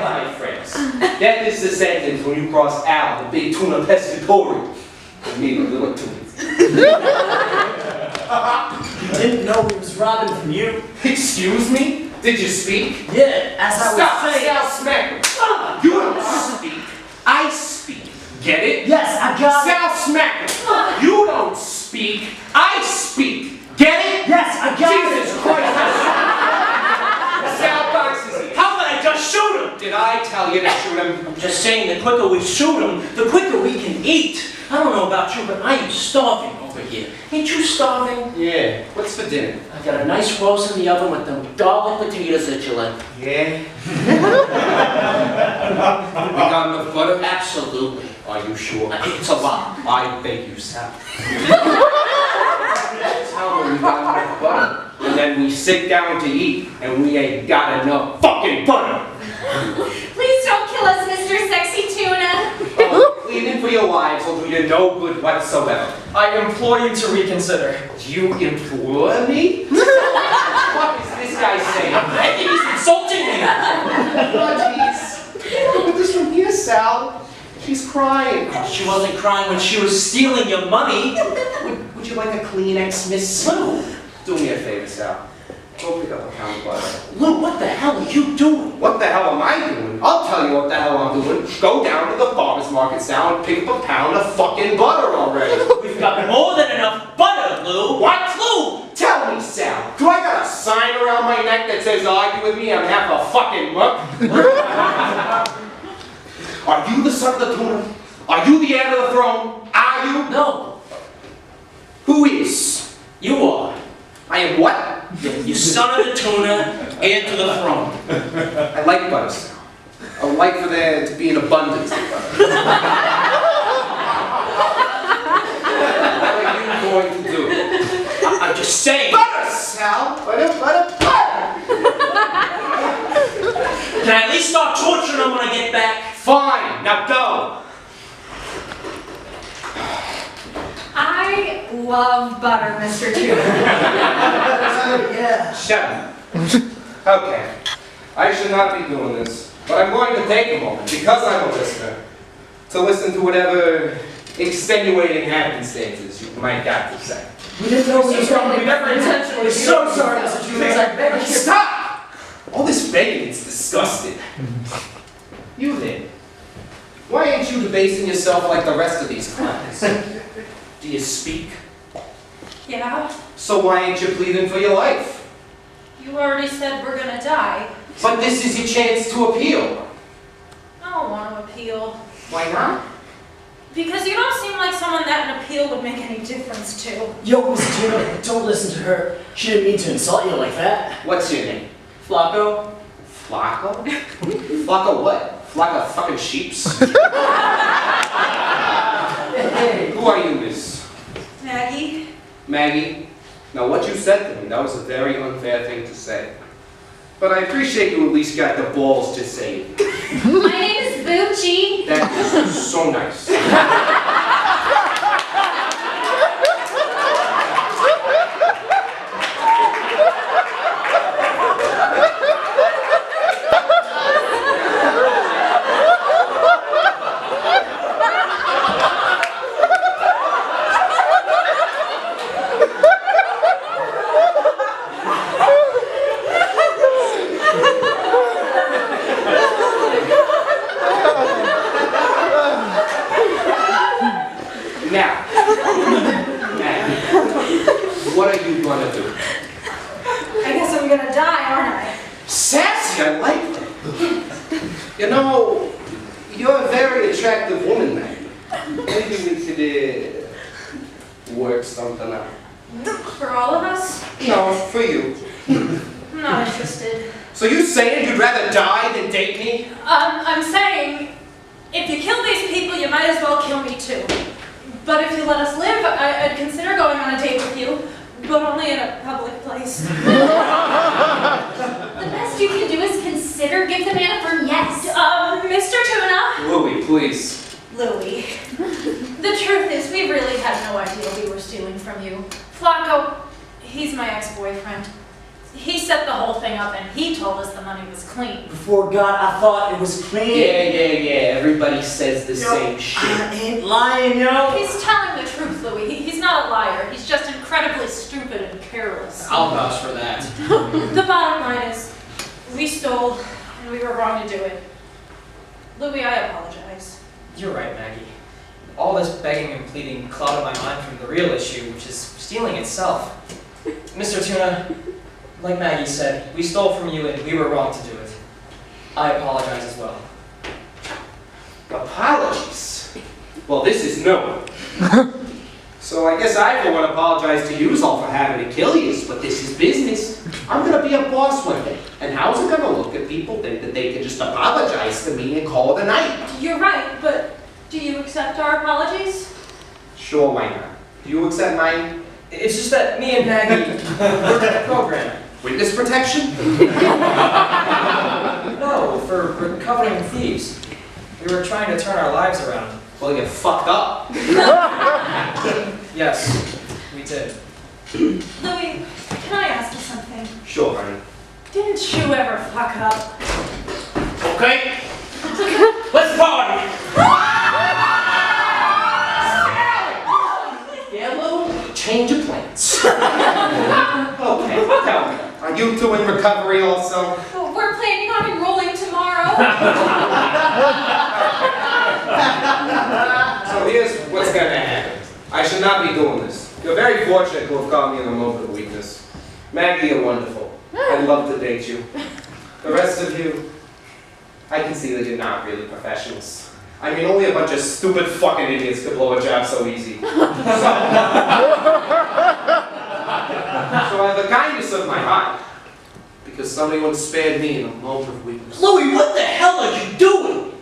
my friends. That is the sentence when you cross Al, the big Tuna pescatori, and me, the little Tuna. You didn't know he was robbing from you? Excuse me? Did you speak? Yeah, as I Stop, was saying. Sal, smack him. You don't speak. I speak. Get it? Yes, I got it. Sal, smack him. You don't speak. I speak. Get it? Yes, I got Jesus it. Christ. Sal boxes it. How about I just shoot him? Did I tell you to shoot him? I'm just saying, the quicker we shoot him, the quicker we can eat. I don't know about you, but I am starving over here. Ain't you starving? Yeah. What's for dinner? I got a nice roast in the oven with them garlic potatoes that you like. Yeah. We got enough butter? Absolutely. Are you sure? It's a lot. I beg you, Sal. Tell me we got enough butter. And then we sit down to eat, and we ain't got enough fucking butter. Please don't kill us, Mr. Sexy Tuna. Pleading for your lives will do you no good whatsoever. I implore you to reconsider. You implore me? What guy saying? I think he's insulting me. Oh, jeez. Look at this from here, Sal. She's crying. She wasn't crying when she was stealing your money. Would you like a Kleenex, Miss? Lou, Do me a favor, Sal. Go pick up a pound of butter. Lou, what the hell are you doing? What the hell am I doing? I'll tell you what the hell I'm doing. Go down to the farmer's market, Sal, and pick up a pound of fucking butter already. We've got more than enough butter, Lou. What? Lou? Tell me, Sal. Do I got a sign around my neck that says argue with me? I'm half a fucking muck. Are you the son of the Tuna? Are you the heir to the throne? Are you? No, Who is? you are. I am what? You son of the Tuna, heir to the throne. I like butter, Sal. I would like for there to be an abundance of butter. What are you going to do? I'm just saying. Butter, Sal! Butter, butter, butter! Can I at least start torturing him when I get back? Fine, now go! I love butter, Mr. Tuna. Yeah. Shut up. Okay. I should not be doing this, but I'm going to take a moment, because I'm a listener, to listen to whatever extenuating happenstances you might have to say. We didn't know we was wrong. We never intentionally. So sorry, Mr. Tuna. I beg you. Stop! All this begging, it's disgusting. You then. Why ain't you debasing yourself like the rest of these clowns? Do you speak? Yeah, So why ain't you pleading for your life? you already said we're gonna die. But this is your chance to appeal. I don't want to appeal. Why not? Because you don't seem like someone that an appeal would make any difference to. Yo, Mr. Tuna, don't listen to her. She didn't mean to insult you like that. What's your name? Flacco? Flacco? Flacco what? Flacco fucking sheeps? Hey. Who are you, miss? Maggie? Maggie? Now what you said to me, that was a very unfair thing to say. But I appreciate you at least got the balls to say it. My name is Boochie. That is so nice. Now, Maggie, what are you gonna do? I guess I'm gonna die, aren't I? Sassy, I like that. You know, you're a very attractive woman, Maggie. Maybe we could work something out. For all of us? No, for you. I'm not interested. So you saying you'd rather die than date me? I'm saying, if you kill these people, you might as well kill me too. But if you let us live, I'd consider going on a date with you, but only in a public place. The best you can do is consider, give the man a firm yes. Mr. Tuna? Louie, please. Louie. The truth is, we really had no idea we were stealing from you. Flacco, he's my ex-boyfriend. He set the whole thing up and he told us the money was clean. Before God, I thought it was clean. Yeah. Everybody says the Yo, same shit. I ain't lying, yo. He's telling the truth, Louie. He's not a liar. He's just incredibly stupid and careless. I'll vouch for that. The bottom line is, we stole and we were wrong to do it. Louie, I apologize. You're right, Maggie. All this begging and pleading clouded my mind from the real issue, which is stealing itself. Mr. Tuna, like Maggie said, we stole from you and we were wrong to do it. I apologize as well. Apologies? Well, this is new. So I guess I for one apologize to yous all for having to kill yous, but this is business. I'm gonna be a boss one day. And how's it gonna look if people think that they can just apologize to me and call it a night? You're right, but do you accept our apologies? Sure, why not? Do you accept mine? It's just that me and Maggie work at a program. Witness protection? No, for recovering thieves. We were trying to turn our lives around. Well, you fucked up. Yes, we did. Louie, can I ask you something? Sure, honey. Didn't you ever fuck up? Okay? Let's party! Yeah, a little change of plans. Okay, tell me. Are you two in recovery also? Oh, we're planning on enrolling tomorrow. So here's what's gonna happen. I should not be doing this. You're very fortunate to have caught me in a moment of weakness. Maggie, you're wonderful. I'd love to date you. The rest of you, I can see that you're not really professionals. I mean, only a bunch of stupid fucking idiots could blow a job so easy. So I have the kindness of my heart, because somebody once spared me in a moment of weakness. Louie, what the hell are you doing?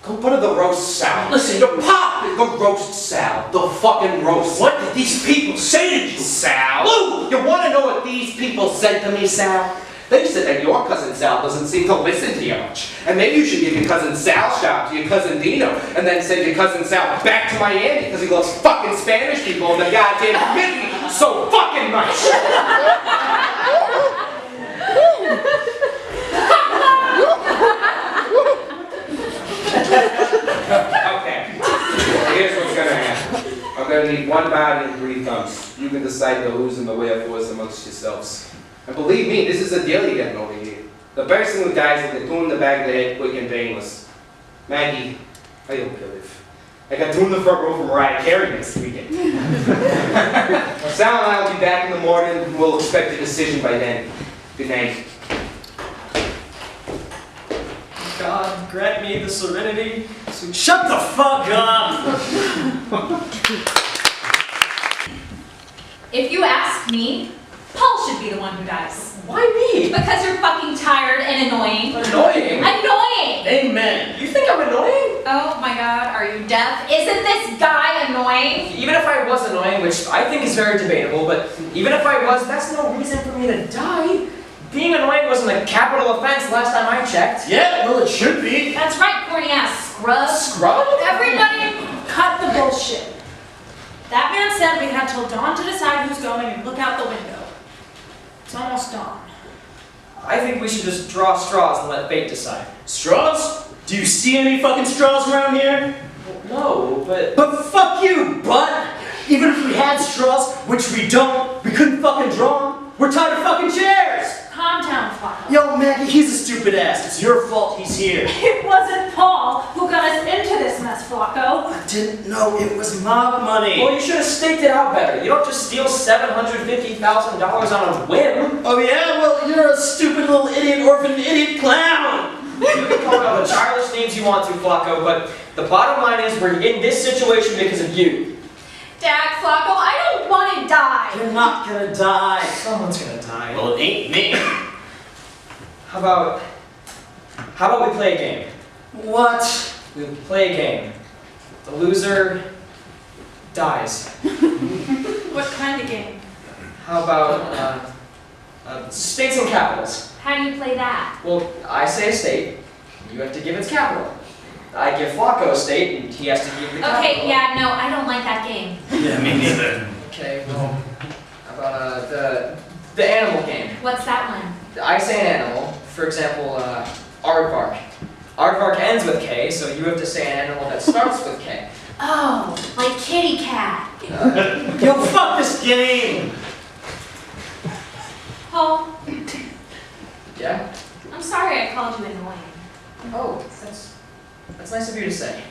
Go put in the roast salad. Listen, you're pop! The roast salad. The fucking roast salad. What did these people say to you? Sal? Lou! You want to know what these people said to me, Sal? They said that your cousin Sal doesn't seem to listen to you much. And maybe you should give your cousin Sal's shop to your cousin Dino, and then send your cousin Sal back to Miami because he loves fucking Spanish people and the goddamn Mickey so fucking much. Okay. Here's what's gonna happen. I'm gonna need one body and 3 thumbs. You can decide the who's and the wherefores amongst yourselves. And believe me, this is a deal you're getting over here. The person who dies will get thrown in the back of the head quick and painless. Maggie, I hope you live. I got thrown in the front row from Mariah Carey next weekend. Sal and I will be back in the morning and we'll expect a decision by then. Good night. God, grant me the serenity to... Shut the fuck up! If you ask me, Paul should be the one who dies. Why me? Because you're fucking tired and annoying. Annoying? Annoying! Amen. You think I'm annoying? Oh my god, are you deaf? Isn't this guy annoying? Even if I was annoying, which I think is very debatable, but even if I was, that's no reason for me to die. Being annoying wasn't a capital offense last time I checked. Yeah, well it should be. That's right, corny ass scrub. Scrub? Everybody cut the bullshit. That man said we had till dawn to decide who's going and look out the window. It's almost dawn. I think we should just draw straws and let fate decide. Straws? Do you see any fucking straws around here? No, but... But fuck you, butt! Even if we had straws, which we don't, we couldn't fucking draw them. We're tired of fucking chairs! Calm down, Flacco. Yo, Maggie, he's a stupid ass. It's your fault he's here. It wasn't Paul who got us into this mess, Flacco. I didn't know it was mob money. Well, you should have staked it out better. You don't just steal $750,000 on a whim. Oh yeah? Well, you're a stupid little idiot orphan idiot clown! You can call it all the childish names you want to, Flacco, but the bottom line is we're in this situation because of you. Dad, Flacco, I don't want to die. You're not gonna die. Someone's gonna die. Well, it ain't me. How about we play a game? What? We play a game. The loser dies. What kind of game? How about states and capitals? How do you play that? Well, I say a state, you have to give its capital. I give Flacco a state, and he has to give the capital. Okay, yeah, no, I don't like that game. Yeah, me neither. Okay, well, how about the animal game? What's that one? I say an animal. For example, aardvark. Aardvark ends with K, so you have to say an animal that starts with K. Oh, like kitty cat. Yo, fuck this game! Paul, Yeah? I'm sorry I called you annoying. Oh, that's nice of you to say.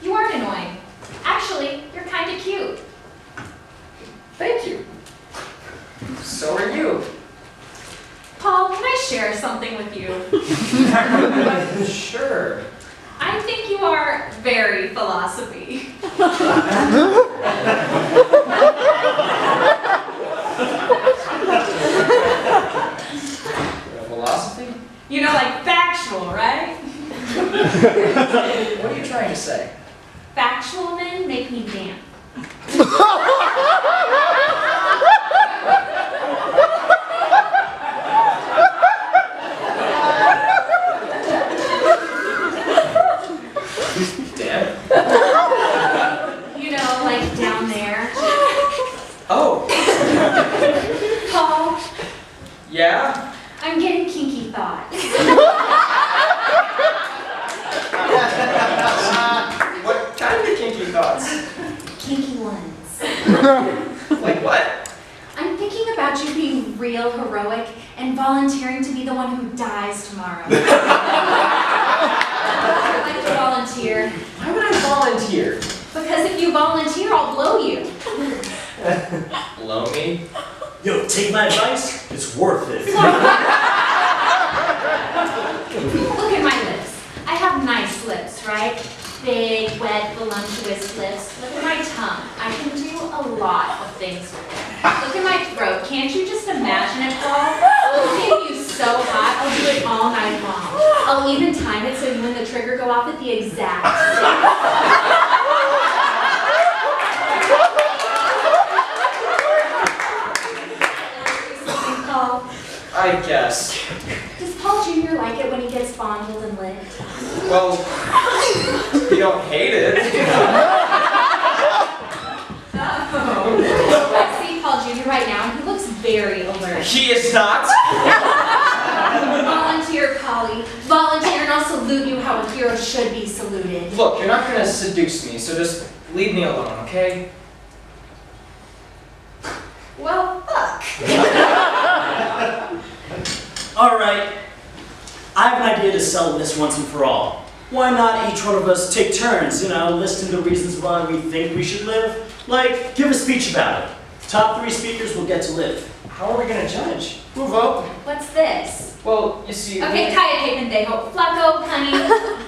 You aren't annoying. Actually, you're kind of cute. Thank you. So are you. Paul, can I share something with you? Sure. I think you are very philosophy. Philosophy? You know, like factual, right? What are you trying to say? Factual men make me damp. Dan? You know, like down there. Oh. Paul, Yeah? I I'm getting kinky thoughts. What kind of kinky thoughts? Kinky ones. Like what? I'm thinking about you being real heroic and volunteering to be the one who dies tomorrow. I'd like to volunteer. Why would I volunteer? Because if you volunteer, I'll blow you. Blow me? Yo, take my advice. It's worth it. Look at my lips. I have nice lips, right? Big, wet, voluptuous lips. Look at my tongue. I can do a lot of things with it. Look at my throat. Can't you just imagine it, Paul? I'll make you so hot, I'll do it all night long. I'll even time it so you and the trigger go off at the exact same Paul. I guess. Does Paul Jr. like it when he gets fondled and licked? Well, you don't hate it. I see Paul Jr. right now, and he looks very alert. He is not. Volunteer, Polly. Volunteer, and I'll salute you how a hero should be saluted. Look, you're not gonna seduce me, so just leave me alone, okay? Well, fuck. All right. I have an idea to settle this once and for all. Why not each one of us take turns, listing the reasons why we think we should live? Like, give a speech about it. Top 3 speakers will get to live. How are we gonna judge? We'll vote. What's this? Well, you see... Okay, Kaya Capendejo. Flacco, honey,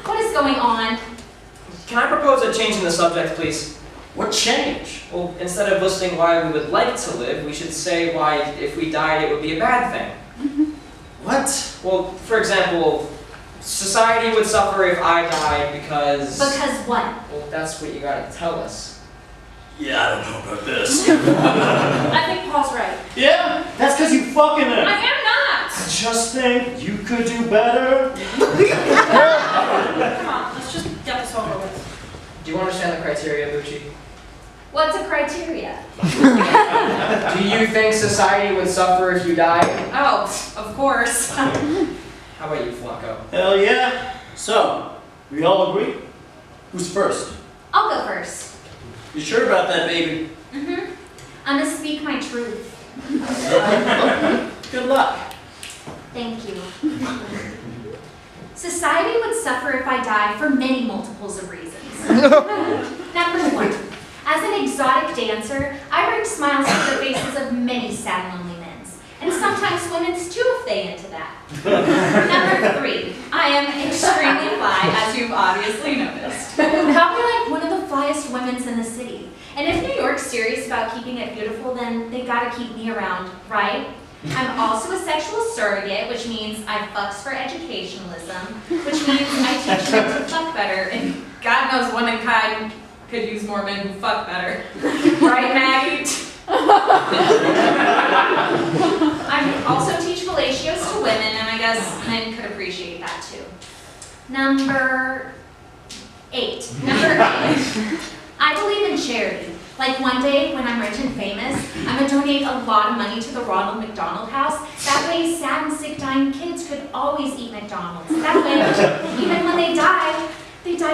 what is going on? Can I propose a change in the subject, please? What change? Well, instead of listing why we would like to live, we should say why, if we died, it would be a bad thing. What? Well, for example, society would suffer if I died because... Because what? Well, that's what you gotta tell us. Yeah, I don't know about this. I think Paul's right. Yeah? That's because you fucking I him. am not! Just think you could do better. Come on, let's just get this over with. Do you understand the criteria, Boochie? What's a criteria? Do you think society would suffer if you died? Oh, of course. How about you, Flacco? Hell yeah. So, we all agree? Who's first? I'll go first. You sure about that, baby? Mm-hmm. I'm gonna speak my truth. Good luck. Thank you. Society would suffer if I die for many multiples of reasons. Number 1, as an exotic dancer, I bring smiles to the faces of many sad and lonely men. And sometimes women's too, if they into that. Number 3, I am extremely fly, as you've obviously noticed. Probably like one of the flyest women's in the city. And if New York's serious about keeping it beautiful, then they gotta keep me around, right? I'm also a sexual surrogate, which means I fucks for educationalism, which means I teach men to fuck better, and God knows womankind could use more men who fuck better. Right, Maggie? I also teach fellatios to women, and I guess men could appreciate that too. Number 8. I believe in charity. Like one day when I'm rich and famous, I'm gonna donate a lot of money to the Ronald McDonald House. That way sad and sick dying kids could always eat McDonald's. That way, even when they die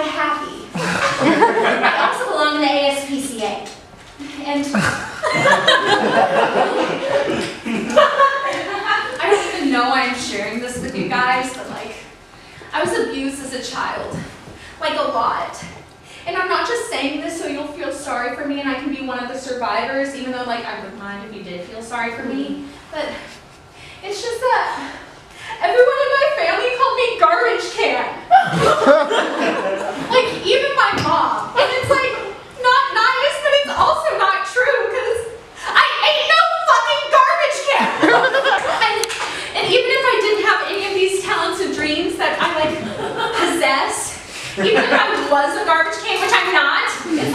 happy. I also belong in the ASPCA. And I don't even know why I'm sharing this with you guys, but I was abused as a child. A lot. And I'm not just saying this so you'll feel sorry for me and I can be one of the survivors, even though I wouldn't mind if you did feel sorry for me. But it's just that everyone in my family called me garbage can. Even my mom. And it's not nice, but it's also not true because I ain't no fucking garbage can. and even if I didn't have any of these talents and dreams that I possess, even if I was a garbage can, which I'm not, it's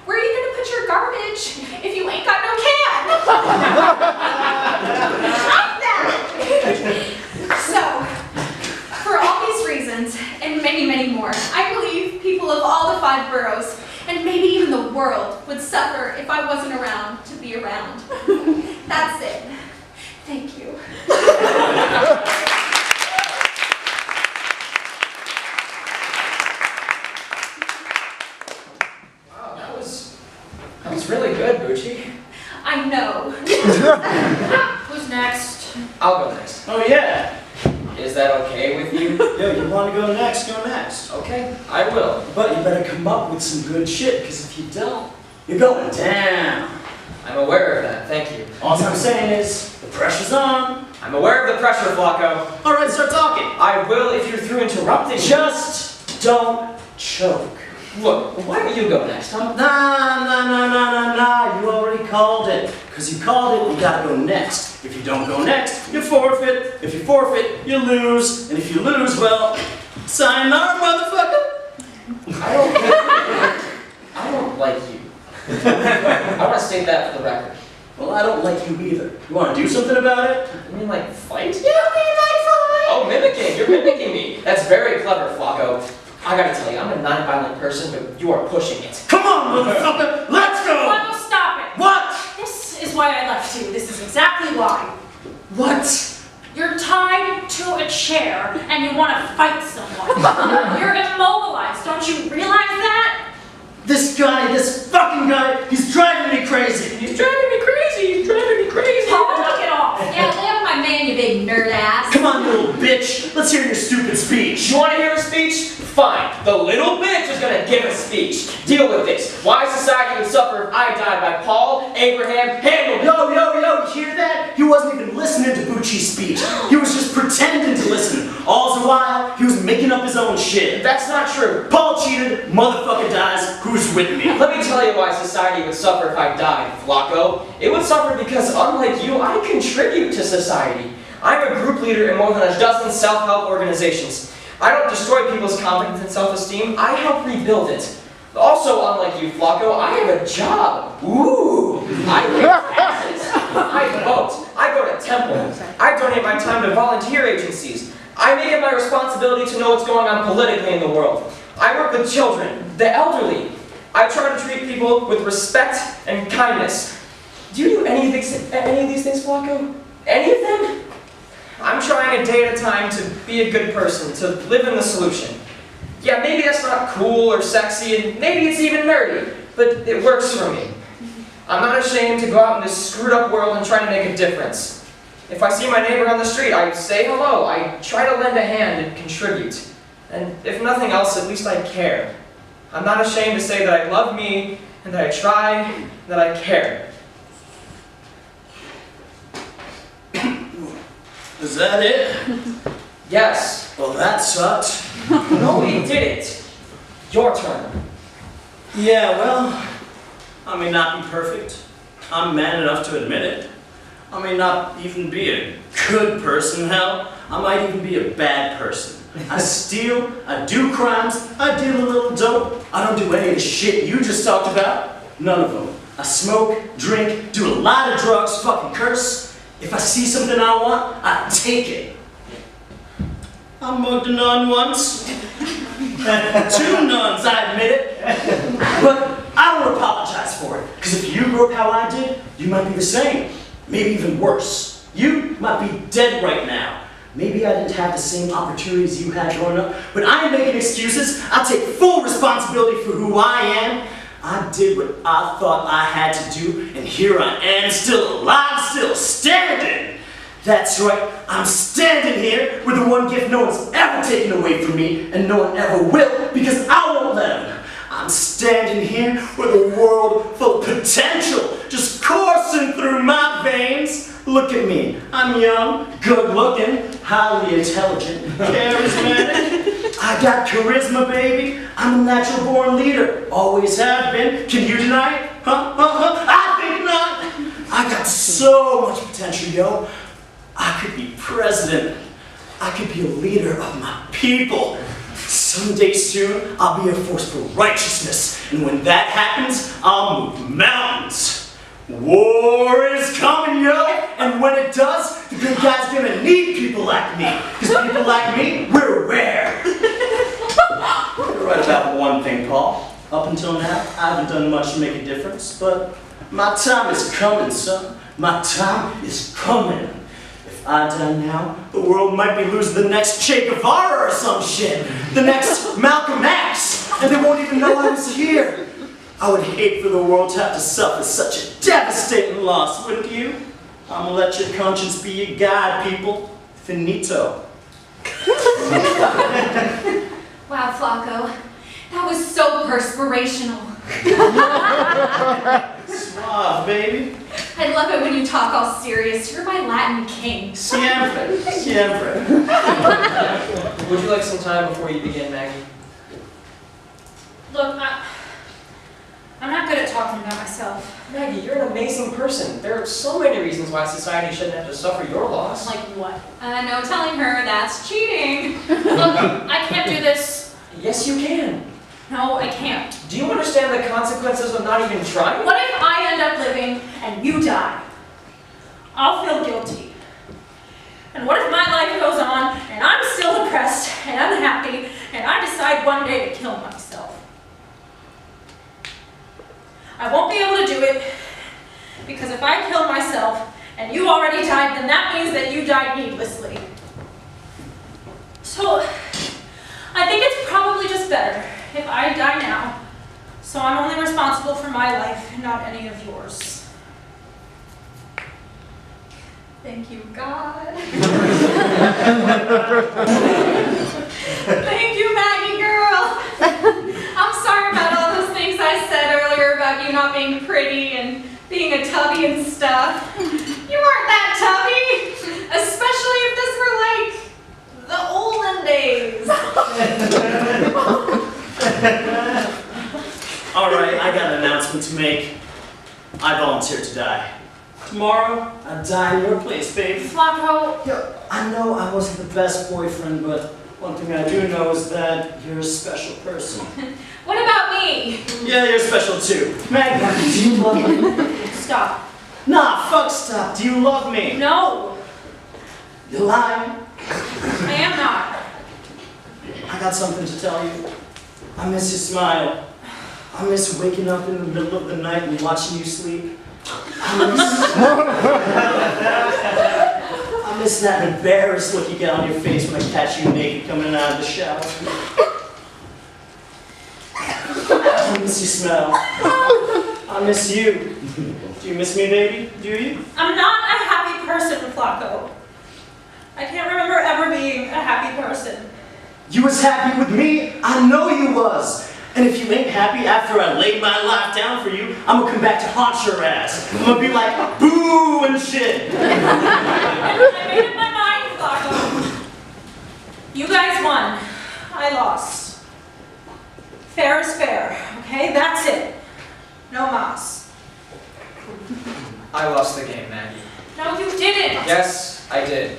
where are you gonna put your garbage if you ain't got no can? Stop that! So, for all these reasons, and many, many more, I believe people of all the 5 boroughs, and maybe even the world, would suffer if I wasn't around to be around. That's it. Thank you. I know. Who's next? I'll go next. Oh yeah. Is that okay with you? Yo, you want to go next? Go next. Okay, I will. But you better come up with some good shit, because if you don't, you're going down. I'm aware of that, thank you. All I'm saying is, the pressure's on. I'm aware of the pressure, Flacco. All right, start talking. I will if you're through interrupting me. Just don't choke. Look, why don't you go next, huh? Nah. You already called it. Because you called it, you gotta go next. If you don't go next, you forfeit. If you forfeit, you lose. And if you lose, well, sayonara, motherfucker. I don't like you. I want to state that for the record. Well, I don't like you either. You want to do something about it? You mean like fight? Oh, mimicking. You're mimicking me. That's very clever, Flacco. I gotta tell you, I'm a non-violent person, but you are pushing it. Come on, motherfucker! Let's go! Flacco, stop it! What? This is why I left you. This is exactly why. What? You're tied to a chair and you want to fight someone. You're immobilized. Don't you realize that? This fucking guy, he's driving me crazy. He's driving me crazy. Paul, knock it off. Yeah, lay off my man, you big nerd ass. Come on, you little bitch. Let's hear your stupid speech. You want to hear a speech? Fine. The little bitch is gonna give a speech. Deal with this. Why society would suffer if I died by Paul, Abraham, Handel. Yo, you hear that? He wasn't even listening to Boochie's speech. He was just pretending to listen. All the while, he was making up his own shit. That's not true. Paul cheated, motherfucker dies, who's with me? Let me tell you why society would suffer if I died, Flacco. It would suffer because, unlike you, I contribute to society. I'm a group leader in more than a dozen self-help organizations. I don't destroy people's confidence and self-esteem, I help rebuild it. Also, unlike you, Flacco, I have a job. Ooh! I pay taxes. I vote. I go to temple. I donate my time to volunteer agencies. I make it my responsibility to know what's going on politically in the world. I work with children, the elderly. I try to treat people with respect and kindness. Do you do any of these things, Flacco? Any of them? I'm trying a day at a time to be a good person, to live in the solution. Yeah, maybe that's not cool or sexy, and maybe it's even nerdy, but it works for me. I'm not ashamed to go out in this screwed up world and try to make a difference. If I see my neighbor on the street, I say hello, I try to lend a hand and contribute. And if nothing else, at least I care. I'm not ashamed to say that I love me, and that I try, and that I care. Is that it? Yes. Well, that sucked. No, he didn't. Your turn. Yeah, well, I may not be perfect. I'm man enough to admit it. I may not even be a good person, hell, I might even be a bad person. I steal, I do crimes, I deal a little dope. I don't do any of the shit you just talked about. None of them. I smoke, drink, do a lot of drugs, fucking curse. If I see something I want, I take it. I mugged a nun once. 2 nuns, I admit it. But I don't apologize for it. Because if you grew up how I did, you might be the same. Maybe even worse. You might be dead right now. Maybe I didn't have the same opportunities you had growing up, but I ain't making excuses. I take full responsibility for who I am. I did what I thought I had to do, and here I am, still alive, still standing. That's right, I'm standing here with the one gift no one's ever taken away from me, and no one ever will, because I won't let them. I'm standing here with a world full of potential just coursing through my veins. Look at me. I'm young, good-looking, highly intelligent, charismatic. I got charisma, baby. I'm a natural-born leader. Always have been. Can you deny it? I think not. I got so much potential, yo. I could be president. I could be a leader of my people. Someday soon, I'll be a force for righteousness. And when that happens, I'll move mountains. War is coming, yo! And when it does, the good guy's gonna need people like me. Because people like me, we're rare. You're right about one thing, Paul. Up until now, I haven't done much to make a difference. But my time is coming, son. My time is coming. If I die now, the world might be losing the next Che Guevara or some shit. The next Malcolm X. And they won't even know I was here. I would hate for the world to have to suffer such a devastating loss, wouldn't you? I'm gonna let your conscience be your guide, people. Finito. Wow, Flacco. That was so perspirational. Suave, baby. I love it when you talk all serious. You're my Latin king. Siempre. Siempre. Would you like some time before you begin, Maggie? Look, I'm not good at talking about myself. Maggie, you're an amazing person. There are so many reasons why society shouldn't have to suffer your loss. Like what? No telling her that's cheating. Look, I can't do this. Yes, you can. No, I can't. Do you understand the consequences of not even trying? What if I end up living and you die? I'll feel guilty. And what if my life goes on and I'm still depressed and unhappy and I decide one day to kill myself? I won't be able to do it because if I kill myself and you already died, then that means that you died needlessly. So I think it's probably just better if I die now, so I'm only responsible for my life and not any of yours. Thank you, God. Thank you, Maggie girl. I'm sorry about all those things I said earlier about you not being pretty and being a tubby and stuff. You weren't that tubby, especially if this were like the olden days. All right, I got an announcement to make. I volunteer to die. Tomorrow, I die in your place, baby. Flacco. Yo, I know I wasn't the best boyfriend, but one thing I do know is that you're a special person. What about me? Yeah, you're special too. Maggie, do you love me? Stop. Nah, fuck stop. Do you love me? No, You're lying. I am not. I got something to tell you. I miss your smile. I miss waking up in the middle of the night and watching you sleep. I miss that embarrassed look you get on your face when I catch you naked coming out of the shower. I miss your smell. I miss you. Do you miss me, baby? Do you? I'm not a happy person, Flacco. I can't remember ever being a happy person. You was happy with me? I know you was. And if you ain't happy after I laid my life down for you, I'm gonna come back to haunt your ass. I'm gonna be like, boo and shit. I made up my mind, Flacco. You guys won. I lost. Fair is fair, okay? That's it. No mas. I lost the game, Maggie. No, you didn't. Yes, I did.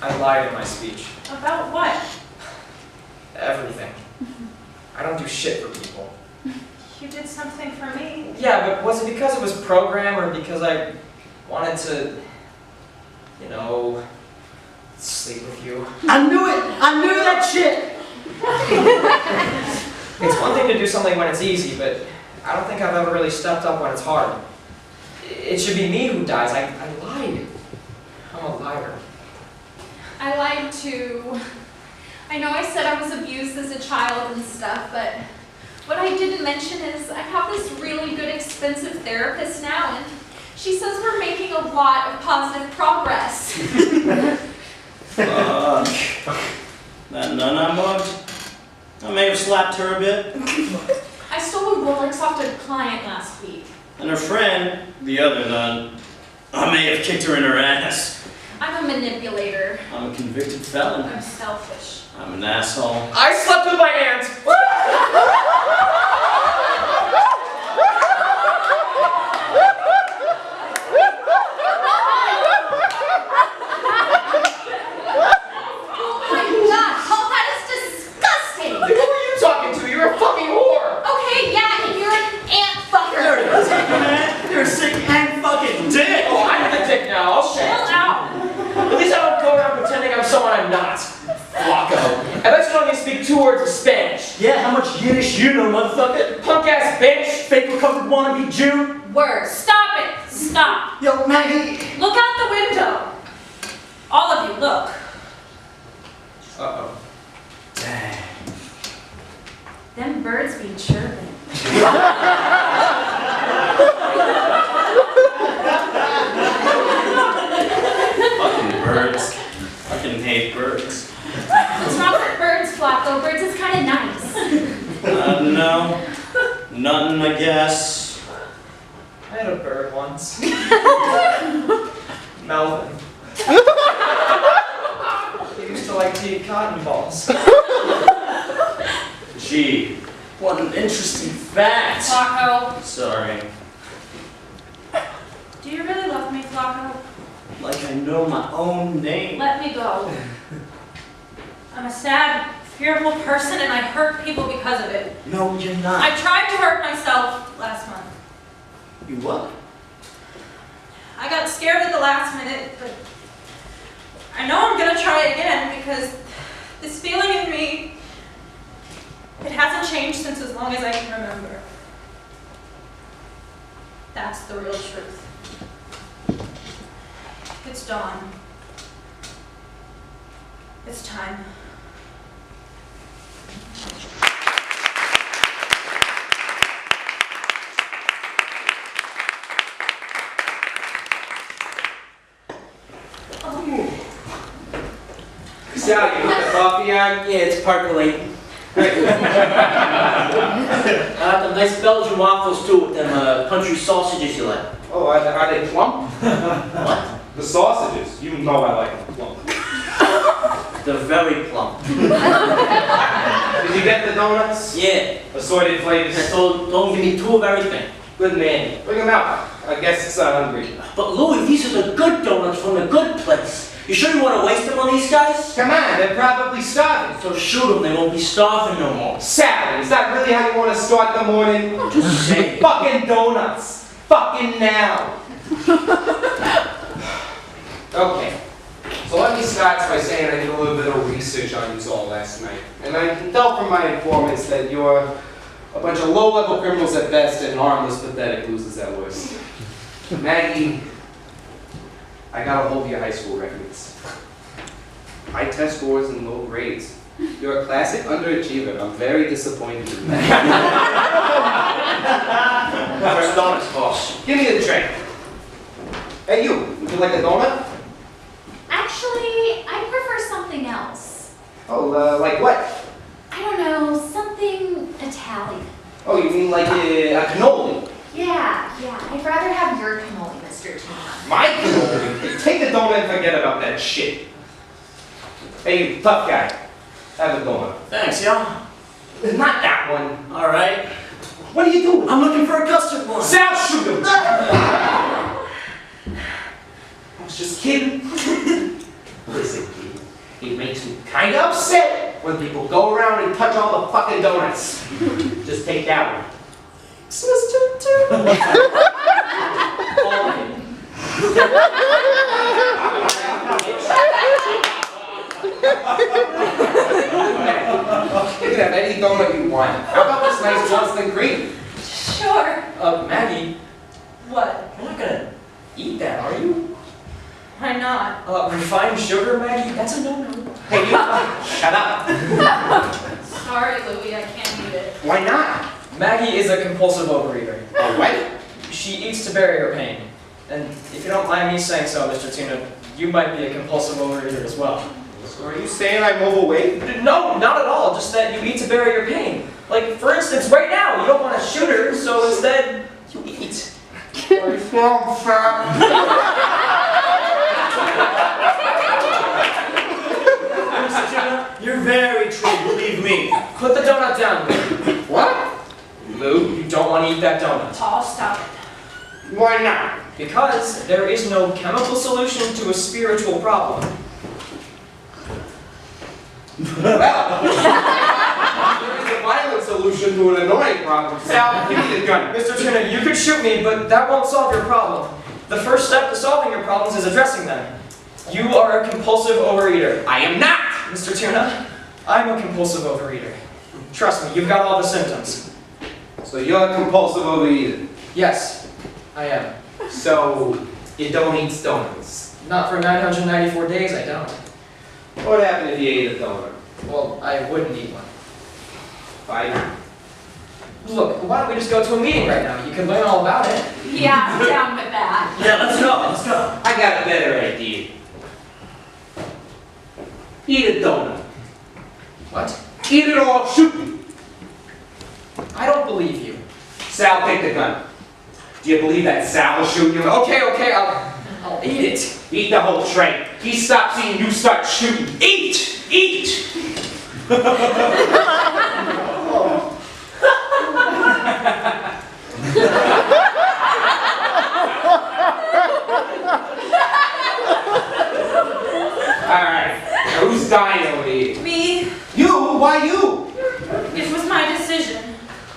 I lied in my speech. About what? Everything. I don't do shit for people. You did something for me. Yeah, but was it because it was programmed or because I wanted to, you know, sleep with you? I knew it! I knew that shit! It's one thing to do something when it's easy, but I don't think I've ever really stepped up when it's hard. It should be me who dies. I lied. I'm a liar. I lied too. I know I said I was abused as a child and stuff, but what I didn't mention is I have this really good expensive therapist now, and she says we're making a lot of positive progress. Fuck. That nun I mugged? I may have slapped her a bit. I stole a Rolex off a client last week. And her friend, the other nun, I may have kicked her in her ass. I'm a manipulator. I'm a convicted felon. I'm selfish. I'm an asshole. I slept with my aunt! Oh my God, Paul, that is disgusting! Who are you talking to? You're a fucking whore! Okay, yeah, and you're an ant fucker. There it is. You're a sick and fucking dick. Oh, I'm the dick now. I'll shut Chill out. At least I don't go around pretending I'm someone I'm not. Flacco. I bet you don't even speak 2 words of Spanish. Yeah, how much Yiddish you know, motherfucker? Punk ass bitch. Fake recovered wannabe Jew. Words. Stop it. Stop. Yo, Maggie. Look out the window. All of you, look. Uh-oh. Dang. Them birds be chirping. Fucking birds. Fucking hate birds. It's not for birds, Flacco. Birds is kind of nice. No. Nothing, I guess. I had a bird once. Melvin. He used to like to eat cotton balls. Gee, what an interesting fact. Flacco, Sorry. do you really love me, Flacco? Like I know my own name. Let me go. I'm a sad, fearful person and I hurt people because of it. No, you're not. I tried to hurt myself last month. You what? I got scared at the last minute, but I know I'm gonna try again because this feeling in me, it hasn't changed since as long as I can remember. That's the real truth. It's dawn. It's time. Sally, you put the coffee on? Yeah, it's percolating. Great. I got them nice Belgian waffles too with them country sausages you like. Oh, are they plump? What? The sausages. You know I like them plump. They're very plump. Did you get the donuts? Yeah. Assorted I flavors. told don't give me two of everything. Good man. Bring them out. I guess it's hungry. But Louis, these are the good donuts from the good place. You sure you want to waste them on these guys? Come on, they're probably starving. So shoot them, they won't be starving no more. Sally, is that really how you want to start the morning? Just saying. Fucking donuts. Fucking now. Okay. So let me start by saying I did a little bit of research on you all last night. And I can tell from my informants that you're a bunch of low-level criminals at best and harmless, pathetic losers at worst. Maggie, I got a hold of your high school records. High test scores and low grades. You're a classic underachiever. I'm very disappointed in that. First donuts, boss. Give me a drink. Hey you, would you like a donut? Actually, I prefer something else. Oh, like what? I don't know, something Italian. Oh, you mean like a cannoli? Yeah. I'd rather have your cannoli, Mr. Tuna. My cannoli? Hey, take a donut and forget about that shit. Hey, you tough guy. Have a donut. Thanks, y'all. Not that one. All right. What are you doing? I'm looking for a custard one. Sal, shoot him! I was just kidding. Listen, kid. It makes me kind of upset when people go around and touch all the fucking donuts. Just take that one. Mr. Tuna. All of it. You can have any donut you want. How about this nice Boston cream? Sure. Maggie, What? you're not gonna eat that, are you? Why not? Refined sugar, Maggie? That's a no-no. Hey, you, shut up. Sorry, Louie, I can't eat it. Why not? Maggie is a compulsive overeater. Oh, what? She eats to bury her pain. And if you don't mind me saying so, Mr. Tuna, you might be a compulsive overeater as well. So are you saying I'm overweight? No, not at all. Just that you eat to bury your pain. Like, for instance, right now, you don't want to shoot her, so instead, you eat. I feel fat. Mr. Tuna, you're very true, believe me. Put the donut down. What? Lou, you don't want to eat that donut. Paul, stop it. Why not? Because there is no chemical solution to a spiritual problem. Well, there is a violent solution to an annoying problem. Sal, give me the gun. Mr. Tuna, you could shoot me, but that won't solve your problem. The first step to solving your problems is addressing them. You are a compulsive overeater. I am not! Mr. Tuna, I'm a compulsive overeater. Trust me, you've got all the symptoms. So you're a compulsive overeater. Yes, I am. So you don't eat donuts. Not for 994 days, I don't. What would happen if you ate a donut? Well, I wouldn't eat one. Fine. Look, why don't we just go to a meeting right now? You can learn all about it. Yeah, I'm down with that. Yeah, let's go, let's go. I got a better idea. Eat a donut. What? Eat it all, shoot me. I don't believe you. Sal, take the gun. Do you believe that Sal will shoot you? Okay, I'll eat it. Eat the whole tray. He stops eating, you start shooting. Eat! Eat! Alright, now who's dying over here? Me, You? Why you? it was my decision.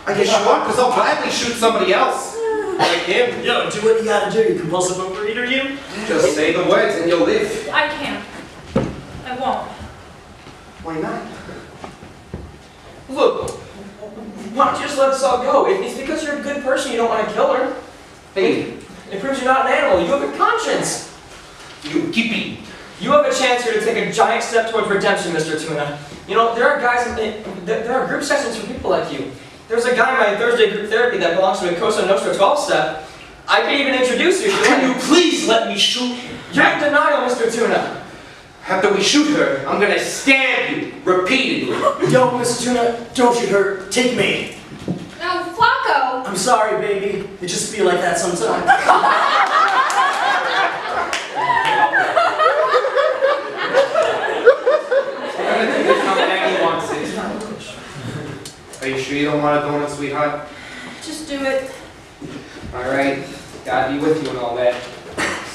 I guess you are, because I'll gladly shoot somebody else. Like him. Yo, do what you gotta do, you compulsive overeater, you. Just say the words and you'll live. I can't. I won't. Why not? Look, why don't you just let us all go? It's because you're a good person you don't want to kill her. Hey, It proves you're not an animal. You have a conscience. you keep eating. You have a chance here to take a giant step towards redemption, Mr. Tuna. You know, there are guys, there are group sessions for people like you. There's a guy in my Thursday group therapy that belongs to a Cosa Nostra 12-step. I could even introduce you if you Can you want. please let me shoot him? You're in denial, Mr. Tuna. After we shoot her, I'm gonna stab you repeatedly. Yo, Mr. Tuna, don't shoot her, take me. No, Flacco! I'm sorry, baby. It just feel like that sometimes. I'm gonna do this how Maggie wants it. Are you sure you don't want a donut, sweetheart? Just do it. Alright, gotta be with you and all that.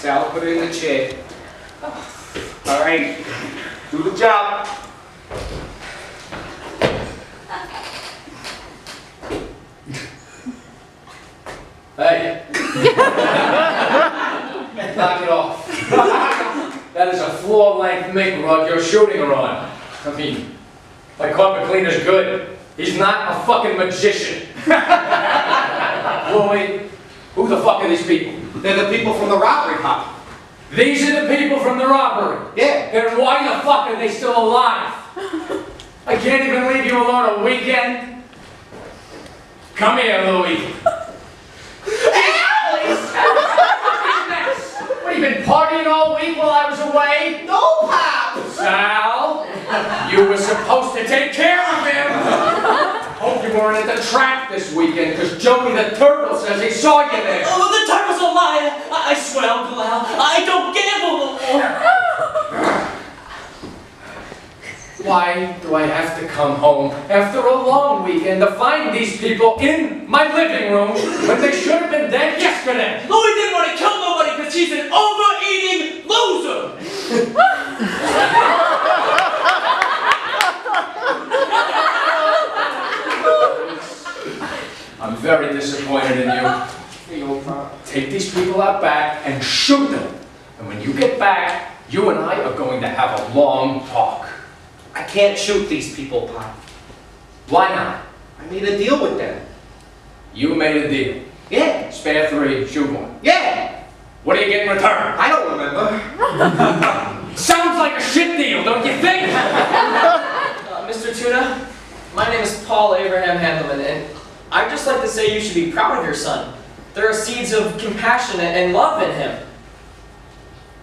Sal, put her in the chair. Alright, do the job. Hey! Knock it off. That is a floor-length mink rug you're shooting her on. I mean, my carpet cleaner's good. He's not a fucking magician. Louie, who the fuck are these people? They're the people from the robbery, Pop. These are the people from the robbery. Yeah. Then why the fuck are they still alive? I can't even leave you alone a weekend. Come here, Louie. What, you been partying all week while I was away? No, Pop! Sal, you were supposed to take care of him. Hope you weren't at the track this weekend, because Joey the Turtle says he saw you there. Oh, the turtle's a liar! I swear, Uncle Al, I don't gamble no more! Why do I have to come home after a long weekend to find these people in my living room when they should have been dead yesterday? Louis didn't want to kill nobody because he's an overeating loser! I'm very disappointed in you. Take these people out back and shoot them. And when you get back, you and I are going to have a long talk. I can't shoot these people, Pop. Why not? I made a deal with them. You made a deal. Yeah. Spare 3, shoot 1. Yeah. What do you get in return? I don't remember. Sounds like a shit deal, don't you think? Mr. Tuna, my name is Paul Abraham Handelman, and I'd just like to say you should be proud of your son. There are seeds of compassion and love in him.